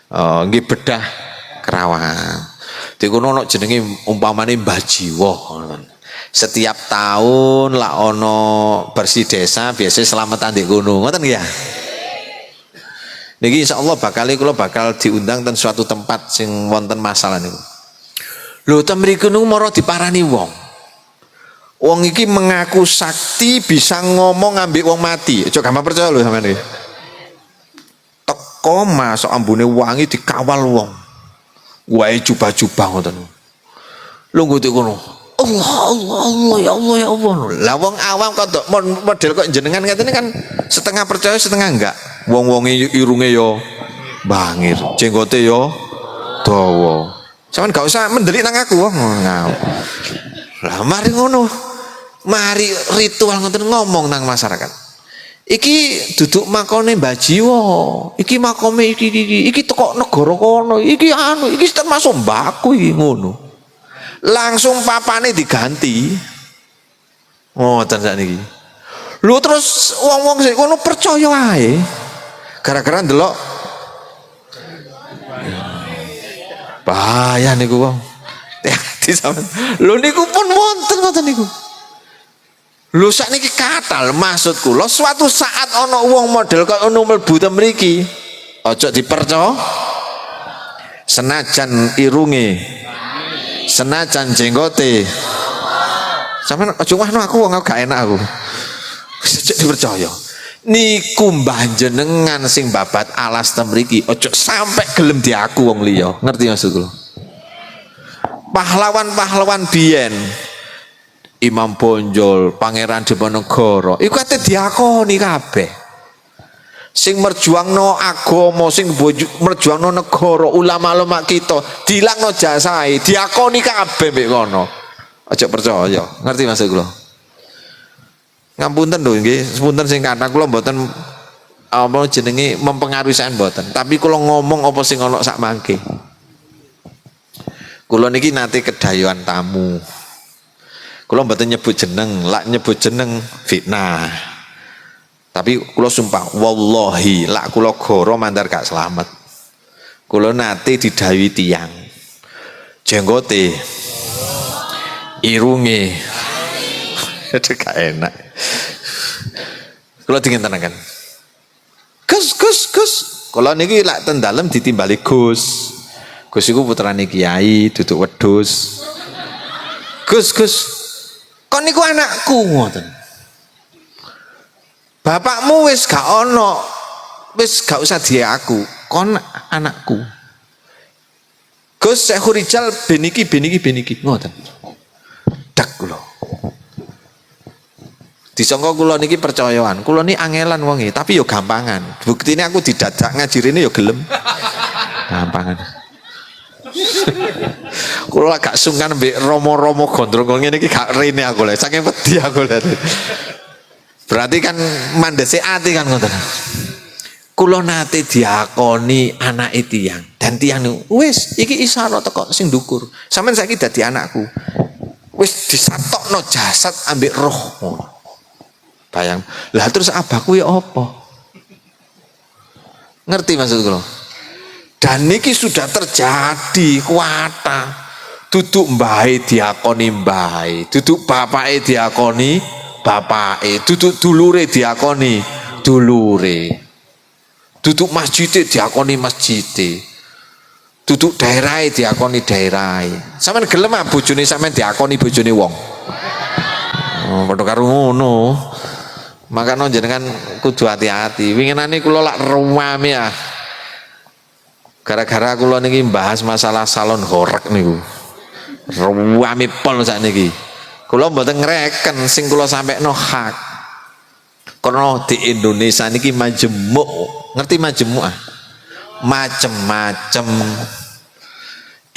Oh, nggih bedah kerawan. Di kono ana jenenge umpamane Mbah Jiwo ngoten. Setiap tahun lah ono bersih desa biasanya selamatan di gunung ngoten ya. Niki insyaallah kula bakal diundang ten suatu tempat sing wonten masalah niku. Lho ten mriku niku mara diparani wong. Wong iki mengaku sakti bisa ngomong ngambek wong mati. Aja gampang percaya lho sampeyan iki. Teko masuk ambune wangi dikawal wong. Wae jubah-jubah ngoten. Lho nggo kono. Allah ya Allah ya Allah. Lah wong awam kok model kok jenengan ngene kan setengah percaya setengah enggak. Wong-wonge irunge yo bangir, jenggote yo dawa. Sampeyan gak usah mendelik nang aku wong. Lah mari ngono. Mari ritual ngoten ngomong nang masyarakat. Iki duduk makone Mbah Jiwo. Iki makome iki teko negara kono. Iki termasuk mbahku iki ngono. Langsung papane diganti. Ngoten sakniki. Lho terus wong-wong sik kono percaya ae. Gara-gara ndelok bahaya niku wong. Hati sampean. Lho niku pun wonten ngoten niku. Lho sakniki katal maksud kula suatu saat ana wong model kok ono mlebu te mriki. Aja dipercaya. Senajan irunge senajan jenggote sampean aja ngahno aku wong gak enak aku sejak dipercaya niku mbah jenengan sing babat alas te mriki aja sampai gelem diaku wong liya ngerti maksud kula pahlawan-pahlawan biyen Imam Bonjol Pangeran Diponegoro iku ate diakoni kabeh sing merjuangno agama sing merjuangno negara ulama-ulama kita dilangno jasae diakoni kabeh mbek kono aja percaya ngerti maksud kula ngapunten lho nggih sepunten sing kathah kula mboten apa jenenge mempengaruhi sampean mboten tapi kula ngomong apa sing ana sak mangke kula niki nate kedayoan tamu kula mboten nyebut jeneng lak nyebut jeneng fitnah. Tapi kula sumpah wallahi lak kula goro mandar gak selamat. Kula nate didhawuhi tiyang. Jenggote irunge gak enak. Kula dingetenaken. Gus. Kula niki lak ten dalem ditimbali Gus. Gus iku putrane kiai duduk wedhus. Gus. Kon niku anakku ngoten. Bapakmu wis gak ono, wis gak usah dia aku, kon anakku. Gus Syekh Rijal beniki ngoten. Dak kula. Disangka kula niki percayaan, kula ni angelan wonge, tapi yo gampangan. Buktine aku didadak ngajirine yo gelem. Gampangan. Kula gak sungkan mbek romo-romo gondrong ngene iki gak rene aku lho, saking wedi aku lho. Berarti kan mandese ati kan ngoten. Kula nate diakoni anake tiyang, dan tiyang niku wis iki isyarat teko sing ndukur. Sampeyan saiki dadi anakku. Wis disatokno jasad ambek roh. Bayang. Lah terus abahku ya apa? Ngerti maksud kula? Dan niki sudah terjadi kuwata. Duduk mbahe diakoni mbahe, duduk bapake diakoni bapake, duduk dulure diakoni dulure. Duduk masjide diakoni masjide. Duduk daerahe diakoni daerahe. Sampeyan gelem ah bojone sampeyan diakoni bojone wong. Oh, padha karo ngono. Makanya jenengan kudu hati-hati. Winginane kula lak ruwame ya. Gara-gara kula niki bahas masalah salon horek niku. Ruwame pol sakniki. Kula mboten ngreken sing kula sampekno hak. Karena di Indonesia niki majemuk. Ngerti majemuk ah? Macem-macem.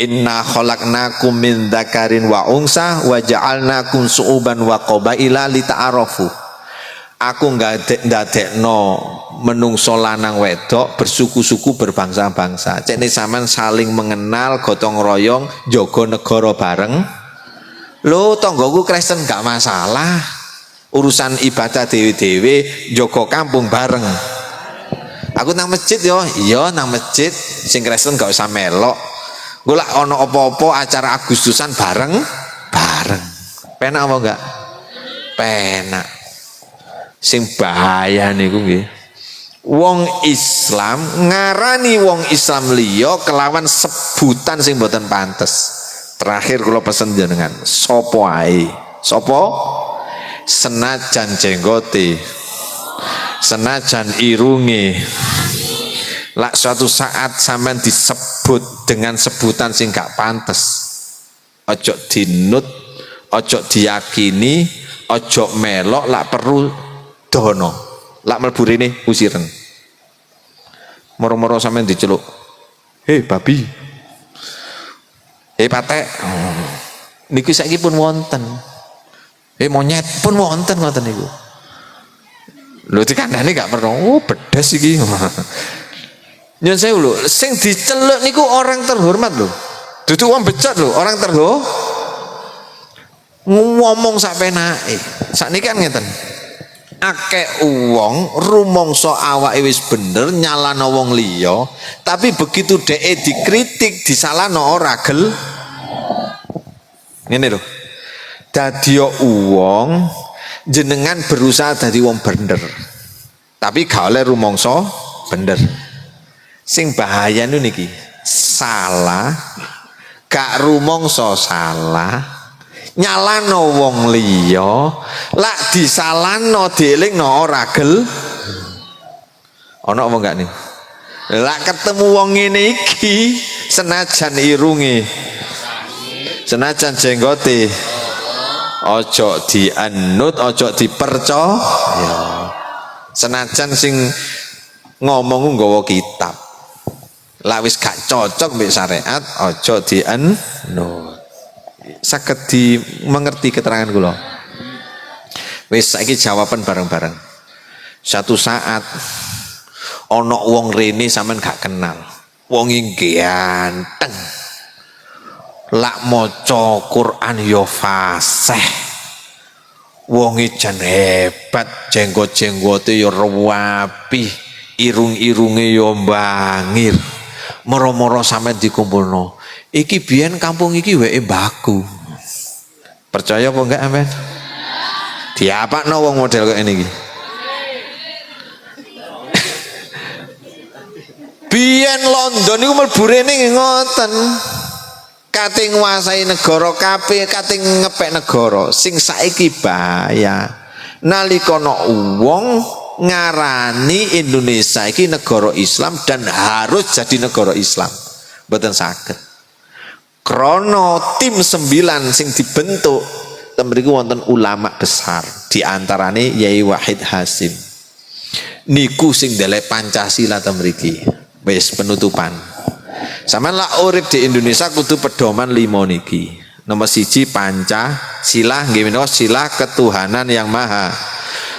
Inna khalaqnakum min dzakarin wa unsa wa ja'alnakum syu'uban wa qabaila lita'arafu. Aku ndadekno menungso lanang wedok bersuku-suku berbangsa-bangsa. Cekne sampean saling mengenal, gotong royong, jaga negara bareng. Lho tanggoku Kristen gak masalah. Urusan ibadah dewe-dewe, jaga kampung bareng. Aku nang masjid yo, iya nang masjid, sing Kristen gak usah melok. Golek ana apa-apa acara Agustusan bareng. Penak apa enggak? Penak. Sing bahaya niku nggih. Wong Islam ngarani wong Islam liya kelawan sebutan sing mboten pantes. Terakhir kula pesen jenengan, sapa ae? Sapa? Senajan jenggote, senajan irunge. Lak suatu saat sampean disebut dengan sebutan sing gak pantes. Ojo dinut, ojo diyakini, ojo melok, lak perlu dono, lak mlebu rene usiren. Moro-moro sampean diceluk. Hei babi. Hei patek. Niku saiki pun wonten. Hei monyet pun wonten ngoten niku. Lho dikandani gak perlu. Oh bedes iki. Nyun sewu lho, sing diceluk niku orang terhormat lho. Dudu wong becek lho, orang terhormat. Ngomong sak penake. Sakniki kan ngeten. Akeh wong rumangsa awake wis bener nyalano wong liya, tapi begitu dhek dikritik disalahno ora gel. Ngene lho. Dadi wong jenengan berusaha dadi wong bener. Tapi gak oleh rumangsa bener. Sing bahaya niki salah gak rumangsa salah. Nyalano wong liya lak disalahno dielingno ora gel. Ana apa enggak nih? Lak ketemu wong ngene iki senajan irunge, senajan jenggote, ojo dianut, ojo dipercaya. Senajan sing ngomong nggawa kitab, lak wis gak cocok mbek syariat, ojo dianut. Saged dimengerti keterangan kula. Wis saiki jawaban bareng-bareng. Satu saat ana wong rene sampean gak kenal. Wong ganteng. Lak maca Quran ya fasih. Wonge jan hebat, jenggot-jenggote ya rapi, irung-irunge ya bangir. Moro-moro sampean dikumpulno. Iki biyen kampung iki weke mbaku. Percaya apa enggak amben? Diapakno wong model kok ngene iki. Biyen London niku mlebu rene ngoten. Kate nguasai negara kabeh, kate ngepek negara. Sing saiki bahaya. Nalika ana wong ngarani Indonesia iki negara Islam dan harus jadi negara Islam. Mboten saged. Krono tim 9 sing dibentuk temriku wonten ulama besar. Di antarane Yai Wahid Hasim. Niku sing ndelek Pancasila ta mriki. Wis penutupan. Sampeyan lak urip di Indonesia kudu pedoman 5 niki. Nomor 1 Pancasila, nggih menika sila ketuhanan yang maha.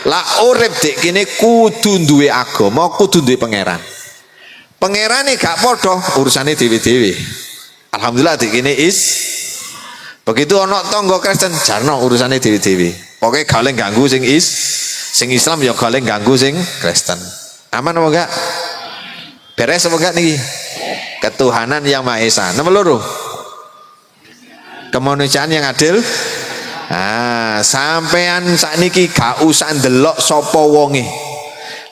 Lak urip di kene kudu duwe agama, kudu duwe pangeran. Pangerane gak padha urusane dhewe-dhewe. Alhamdulillah di kene begitu ana tangga Kristen jarno urusane dhewe-dhewe. Pokoke gak oleh ganggu sing Islam ya gak oleh ganggu sing Kristen. Aman apa enggak? Beres apa enggak niki? Ketuhanan yang Maha Esa. Nomor 2. Kemanusiaan yang adil. Sampean sakniki gak usah ndelok sapa wonge.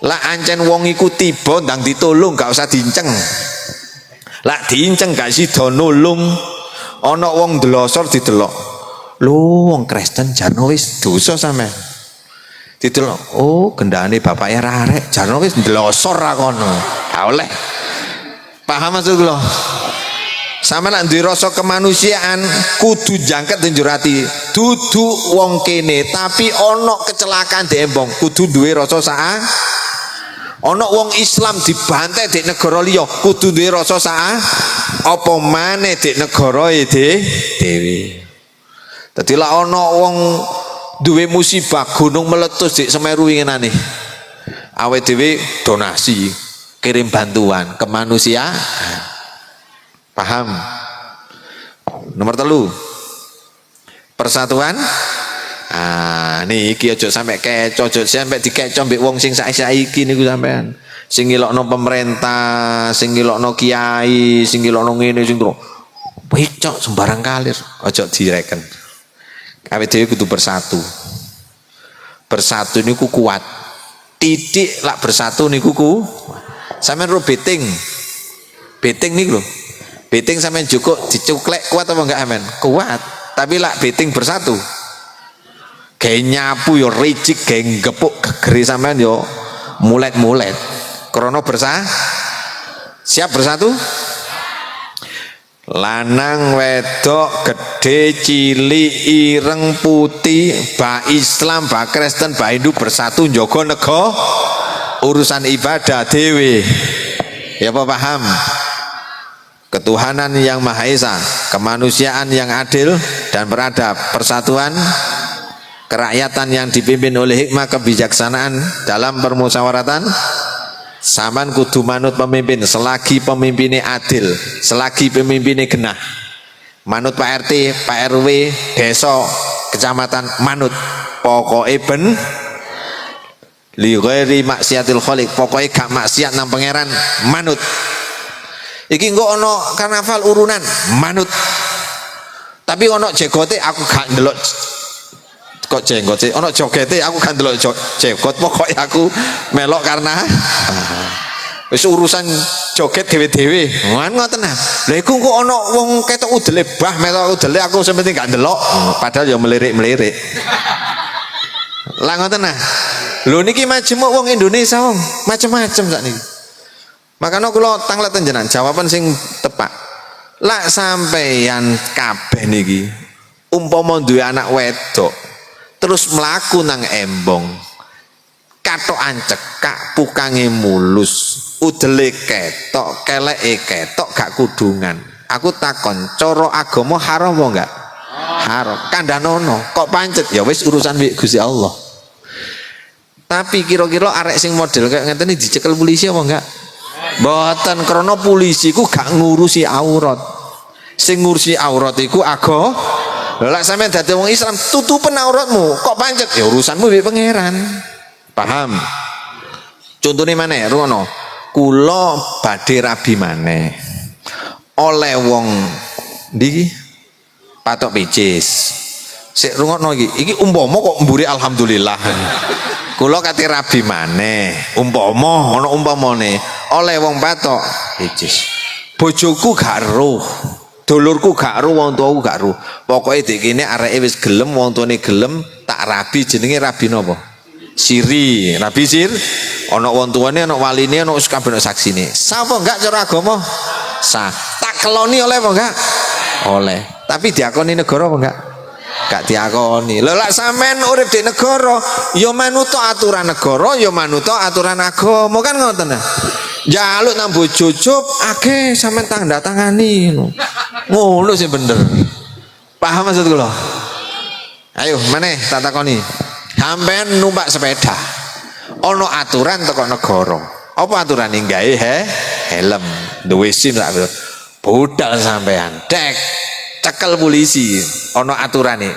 Lah ancen wong iku tiba ndang ditulung gak usah diinceng. Lah diinceng gak sida nulung. Ana wong ndelosor didelok. Lho wong Kristen jarno wis dosa sampean. Didelok, oh gendane bapake arek, jarno wis ndelosor ra kono. Ha oleh. Paham maksud kula? Sampeyan nek duwe rasa kemanusiaan kudu jangket njur ati. Dudu wong kene tapi ana kecelakaan di embong, kudu duwe rasa ana wong Islam dibantai di negara liya, kudu duwe rasa apa maneh di negarae dhewe. Dadi lak ana wong duwe musibah gunung meletus di Semeru winginane. Awake dhewe donasi, kirim bantuan kemanusiaan. Paham? Nomor 3. Persatuan. Niki aja sampe keco, aja sampe dikeco mbek wong sing saiki niku sampean. Sing ngelokno pemerintah, sing ngelokno kiai, sing ngelokno ngene sing pecok sembarang kalir, aja direken. Awake dhewe kudu bersatu. Bersatu niku kuat. Titik lak bersatu niku sampean ro beting. Beting niku lho. Beting sampean jukuk dicuklek kuat apa enggak amen? Kuat. Tapi lak beting bersatu. Gawe nyapu yo ricik, gawe gepuk gegere sampean yo mulet-mulet. Krana siap bersatu? Lanang wedok gede cilik ireng putih ba Islam ba Kristen ba Hindu bersatu njogo nego urusan ibadah dewe. Ya apa paham? Ketuhanan yang Maha Esa, kemanusiaan yang adil dan beradab, persatuan, kerakyatan yang dipimpin oleh hikmah kebijaksanaan dalam permusyawaratan. Saman kudu manut pemimpin selagi pemimpinnya adil, selagi pemimpinnya genah. Manut Pak RT, Pak RW, desa, kecamatan manut. Pokoke li ghairi maksiatil khaliq, pokoke gak maksiat nang pangeran manut. Iki engko ana karnaval urunan manut. Tapi ana jegote aku gak ndelok kok jenggote ana jogete aku gak ndelok jenggot, pokoke aku melok karena wis urusan joget dhewe-dhewe. Ngoten nah. Lha iku kok ana wong ketok udele bah metok udele aku sing penting gak ndelok, padahal ya melirik-melirik. Lah ngoten nah. Lho niki majemuk wong Indonesia wong, macem-macem sakniki. Makanya kula tangleten jenengan jawaban sing tepat. Lah sampeyan kabeh niki umpama duwe anak wedok terus mlaku nang embong, katokan cekak, pukange mulus, udele ketok, keleke ketok, gak kudungan. Aku takon, cara agama haram apa enggak? Haram. Kandhanono, kok pancet? Ya wis urusan Gusti Allah. Tapi kira-kira arek sing model kayak ngeten iki dicekel polisi apa enggak? Mboten, krana polisi ku gak ngurusi aurat. Sing ngurusi aurat iku agama. Lah sampeyan dadi wong Islam tutupen auratmu, kok pancet? Ya urusanmu mbek pangeran. Paham? Contone maneh, rungono. Kula badhe rabi maneh. Oleh wong ndi patok picis. Sik rungono iki umpama kok mburi alhamdulillah. Kula kate rabi maneh, umpama ana umpamane oleh wong patok picis. Bojoku gak roh. Dulurku gak ro, wong tuaku gak ro. Pokoke dek kene areke wis gelem, wong tuane gelem, tak rabi jenenge rabi napa? Siri, rabi sir. Ana wong tuane, ana waline, ana wis kabeh saksine. Sapa enggak cara agama? Sah. Tak keloni oleh apa enggak? Oleh. Tapi diakoni negara apa enggak? gak diakoni. Lha lak sampean urip di negara ya manut aturan negara ya manut aturan agama kan ngoten nah. Jaluk nang bojo job akeh sampean tanda tangani ngono sih bener. Paham maksud kula? Ayo maneh tak takoni. Sampean numpak sepeda. Ono aturan teko negara. Apa aturane gawe helm, duwe SIM lak budal sampean. Dek cekel polisi ono aturane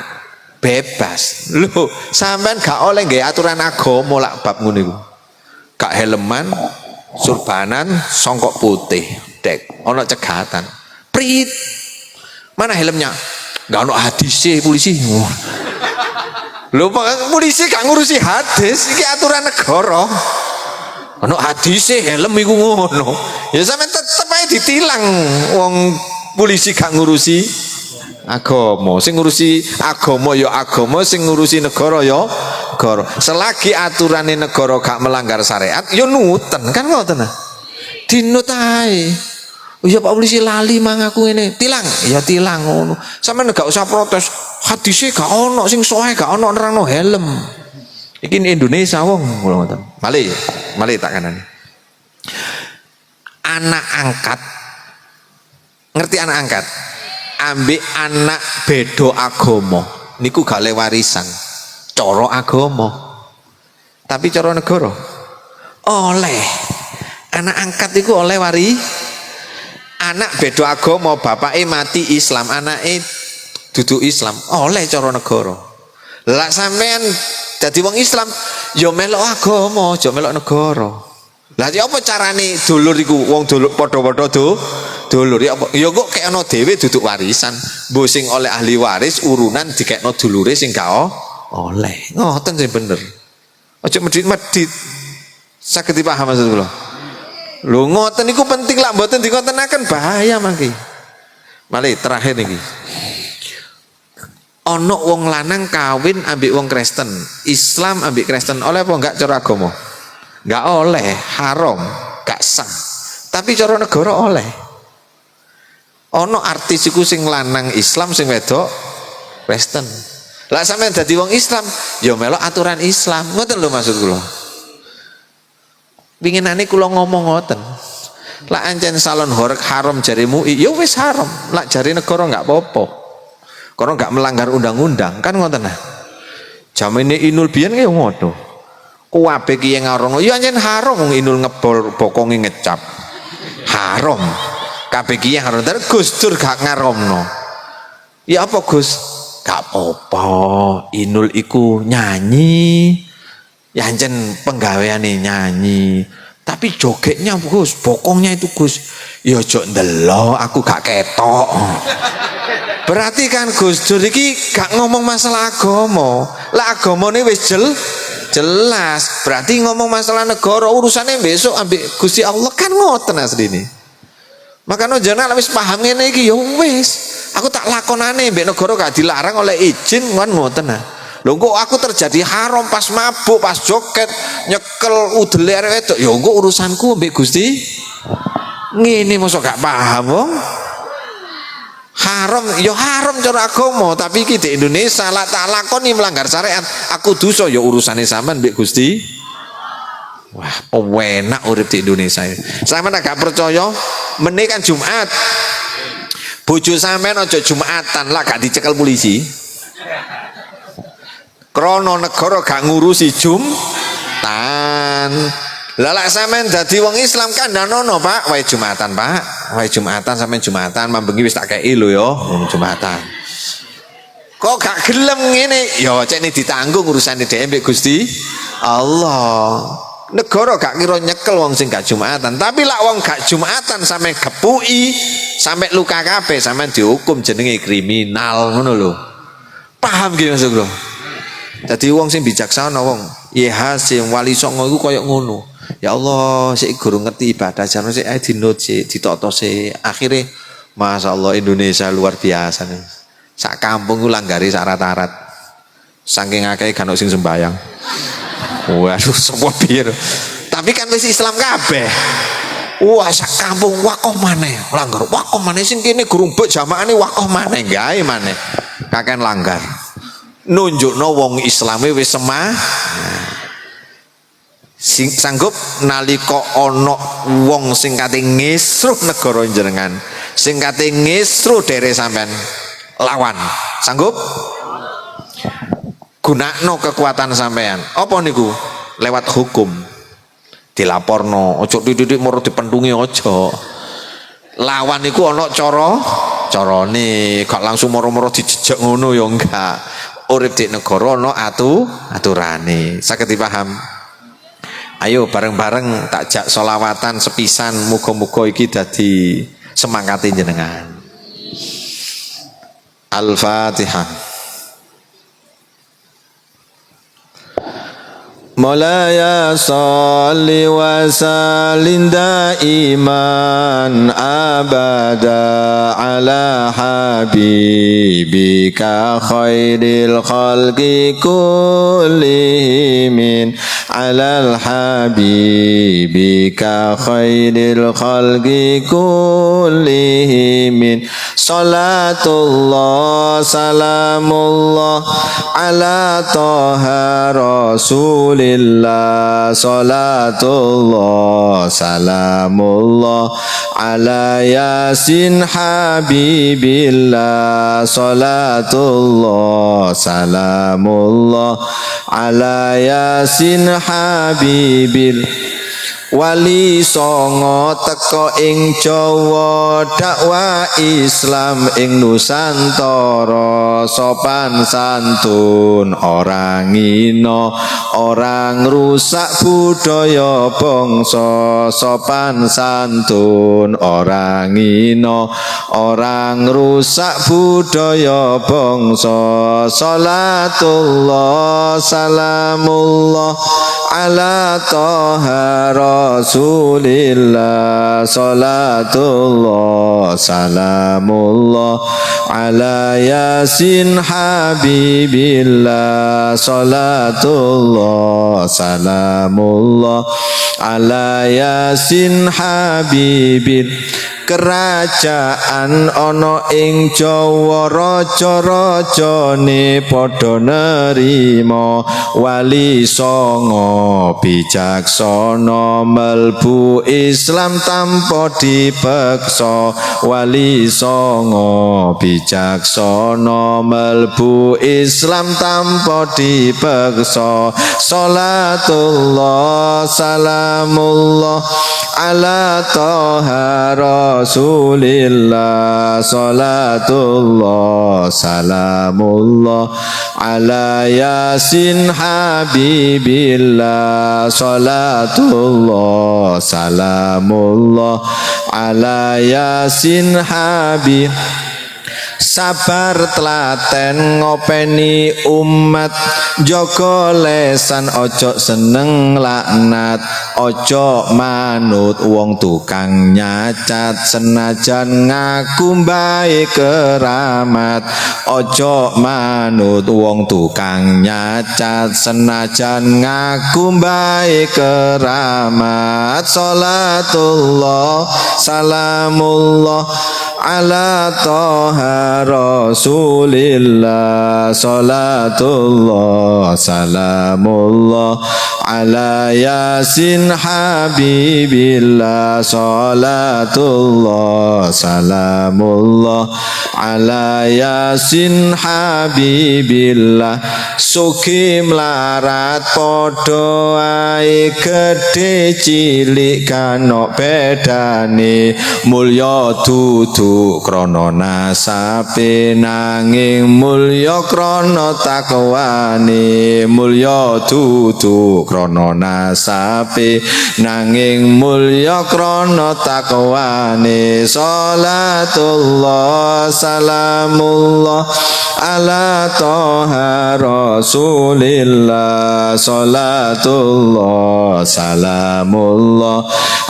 bebas lho sampean gak oleh nggih aturan agama lak bab ngono iku gak helman surbanan songkok putih dek ono cegatan prit mana helmnya gak ono hadis polisi lho polisi gak ngurusi hadis iki aturan negara ono hadis helm iku ngono ya sampean tetep ae ditilang wong polisi gak ngurusi agama, sing ngurusi agama ya agama, sing ngurusi negara ya negara. Selagi aturane negara gak melanggar syariat, ya nuten kan ngoten nah. Dinut ae. Oh ya Pak polisi lali mang aku ngene, tilang. Ya tilang ngono. Sampeyan gak usah protes. Hadise gak ono sing soe gak ono nerangno helm. Iki Indonesia wong ngoten. Malih tak kanani. Anak angkat. Ngerti anak angkat? Ambek anak bedo agama niku gak le warisan cara agama tapi cara negara oleh anak angkat iku oleh anak bedo agama bapake mati Islam anake dudu Islam oleh cara negara lah sampean dadi wong Islam ya melok agama aja melok negara lah ya apa carane dulur iku wong dulur padha-padha dulur ya apa ya kok kekno dhewe duduk warisan mbok sing oleh ahli waris urunan dikekno dulure sing gak oleh ngoten sing bener aja medhit-medhit saged dipaham maksud kula lho ngoten niku penting lak mboten dikontenaken bahaya mangke malih terakhir niki ana wong lanang kawin ambek wong Kristen Islam ambek Kristen oleh apa enggak cara agama enggak oleh haram gak sah tapi cara negara oleh ono artis iku sing lanang Islam sing wedok Kristen. Lah sampeyan dadi wong Islam, ya melok aturan Islam. Ngoten lho maksud kula. Pinginane kula ngomong ngoten. Lah ancen salon horeg haram jarimu, ya wis haram. Lah jari negara enggak apa-apa. Karena enggak melanggar undang-undang, kan ngoten nah. Jamene Inul biyen ya ngono. Kuwabe kiye ngarono, ya ancen haram wong Inul ngebol bokonge ngecap. Haram. Kabeh ki haram ter Gus Dur gak ngaromno. Ya apa Gus? Gak apa-apa. Inul iku nyanyi. Ya ancen penggaweane nyanyi. Tapi jogetnya Gus, bokongnya itu Gus. Ya ojo ndelok aku gak ketok. Berarti kan Gus Dur iki gak ngomong masalah agama. Lah agamane wis jelas. Berarti ngomong masalah negara urusannya besok ambek Gusti Allah kan ngoten asline. Makanya jangan wis paham ngene iki ya wis. Aku tak lakonane mbek negara gak dilarang oleh izin kan ngoten nah. Lho kok aku terjadi haram pas mabuk, pas joget, nyekel udele arek wedok ya engko urusanku mbek Gusti. Ngene mosok gak paham wong. Haram ya haram cara agama, tapi iki di Indonesia lak tak lakoni melanggar syariat, aku dosa ya urusane sampean mbek Gusti. Wah, enak urip di Indonesia. Sampeyan gak percaya, meneh kan Jumat. Bojo sampean aja Jumatan lah gak dicekel polisi. Krono negara gak ngurusi Jumatan. Lah lek sampean dadi wong Islam kandhanono, Pak, wae Jumatan, Pak. Wae Jumatan sampean Jumatan, mambengi wis tak kei lho ya, Jumatan. Kok gak gelem ngene? Ya cekne ditanggung urusane dhewe mbek Gusti Allah. Negara gak kira nyekel wong sing gak Jumatan, tapi lak wong gak Jumatan sampe gepuki, sampe luka kabeh sampean dihukum jenenge kriminal ngono lho. Paham ki maksud lho. Dadi wong sing bijaksana wong, ya sing wali songo iku koyo ngono. Ya Allah, sik guru ngerti ibadah jan sik ae dinut sik ditata sik. Akhire masyaallah Indonesia luar biasa nih. Sak kampung ku langgari syarat-syarat. Saking akeh kan sing sembayang. Waduh, semua bir. Tapi kan wis Islam kabeh. Wah, sak kampung wakoh maneh, langgar. Wakoh maneh sing kene gurung mbok jamaane wakoh maneh, gawe maneh. Kaken langgar. nunjukno wong Islame wis sanggup nalika ana wong sing kate ngisruh negara jenengan, sing kate ngisruh dere sampean lawan. Sanggup? Gunakno kekuatan sampean. Apa niku? Lewat hukum. Dilaporno, ojo titik moro dipendungi aja. Lawan niku ana carane, gak langsung moro-moro dijejek ngono ya enggak. Urip di negara ana aturane. Saged dipaham? Ayo bareng-bareng takjak solawatan sepisan, muga-muga iki dadi semangkate jenengan. Al-Fatihah. Maulaya salli wa sallim daiman abada ala habibika khairil khalqi kullihim alal habibika khairil khalqi kullihim salatullah salamullah ala taha rasulillah salatullah salamullah ala yasin habibillah salatullah salamullah ala yasin habibil wali songo teko ing Jawa dakwah Islam ing Nusantara sopan santun orang ngino orang rusak budaya bangsa sopan santun orang ngino orang rusak budaya bangsa salatullah salamullah ala taha rasulillah salatullah salamullah ala yasin habibillah salatullah salamullah ala yasin habibillah kerajaan ana ing Jawa raja-rajane padha nerima wali songo bijaksana melbu Islam tanpa dipeksa wali songo bijaksana melbu Islam tanpa dipeksa salatullah salamullah ala taha rasulillah salatullah salamullah ala yasin habibillah salatullah salamullah ala yasin habib sabar telaten ngopeni umat jaga lesan ojo seneng laknat ojo manut wong tukang nyacat senajan ngaku bae keramat ojo manut wong tukang nyacat senajan ngaku bae keramat salatullah salamullah ala taha rasulillah salatullah salamullah ala yasin habibillah salatullah salamullah ala yasin habibillah sugi melarat podo ae gede cilik kanok bedane mulya dudu krana nasabe nanging mulya krana takwane mulya dudu krana nasabe nanging mulya krana takwane salatullah salamullah ala taha rasulillah salatullah salamullah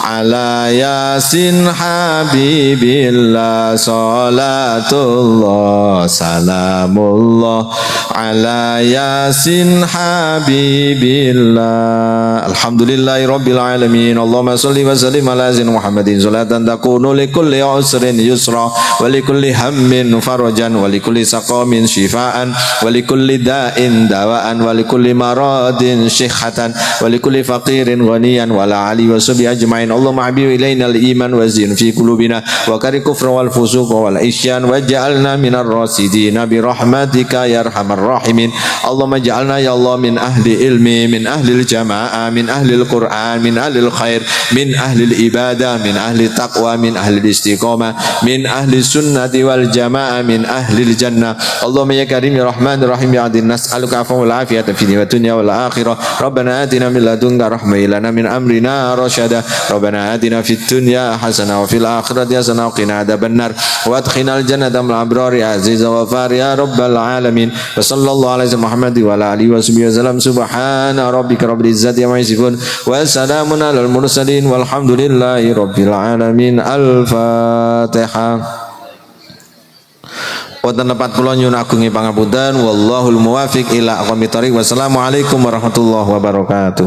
ala yasin habibillah salatullah salamullah ala yasin habibillah. Alhamdulillahi rabbil alamin. Allahumma salli wa sallim ala sayyidina Muhammadin salatan takunu li kulli usrin yusra wa li kulli hammin farajan wa li kulli saqamin shifaan wa li kulli da'in dawaan wa li kulli maradin shihatan wa li kulli faqirin ghaniyan wa la ali wa sahbihi ajma'in. Allahumma habib ilaina al-iman wa zin fi qulubina wa kari kufra wal fusuq wal isyan waj'alna minar rasidina bi rahmatika ya arhamar rahimin. Allahumma ja'alna ya Allah min ahli ilmi, min ahli al-jamaah, min ahli al-Qur'an, min ahli al-khair, min ahli al-ibadah, min ahli taqwa, min ahli al-istiqamah, min ahli sunnati wal jamaah, min ahli al-jannah. Allahumma ya karim ya rahman ya rahim ya adil, nas'aluka afwa wal afiyata fid dunya wal akhirah. Rabbana atina min ladunka rahmah lana min amrina rasyada. Rabbana atina fid dunya hasanah wa fil akhirati hasanah wa qina adzabannar wa adkhilnal jannata ma'al abrar ya aziz wa ghafar ya rabbal alamin. Wa sallallahu alaihi Muhammad wa ala alihi wa sahbihi wasallam. Subhana rabbika rabbil izzati amma yasifun wa salamun alal mursalin walhamdulillahi rabbil alamin. Al-Fatihah. Wonten lepat kula nyuwun agungi pangapunten, wallahul muwafiq ila aqwamit thoriq. Wassalamualaikum warahmatullahi wabarakatuh.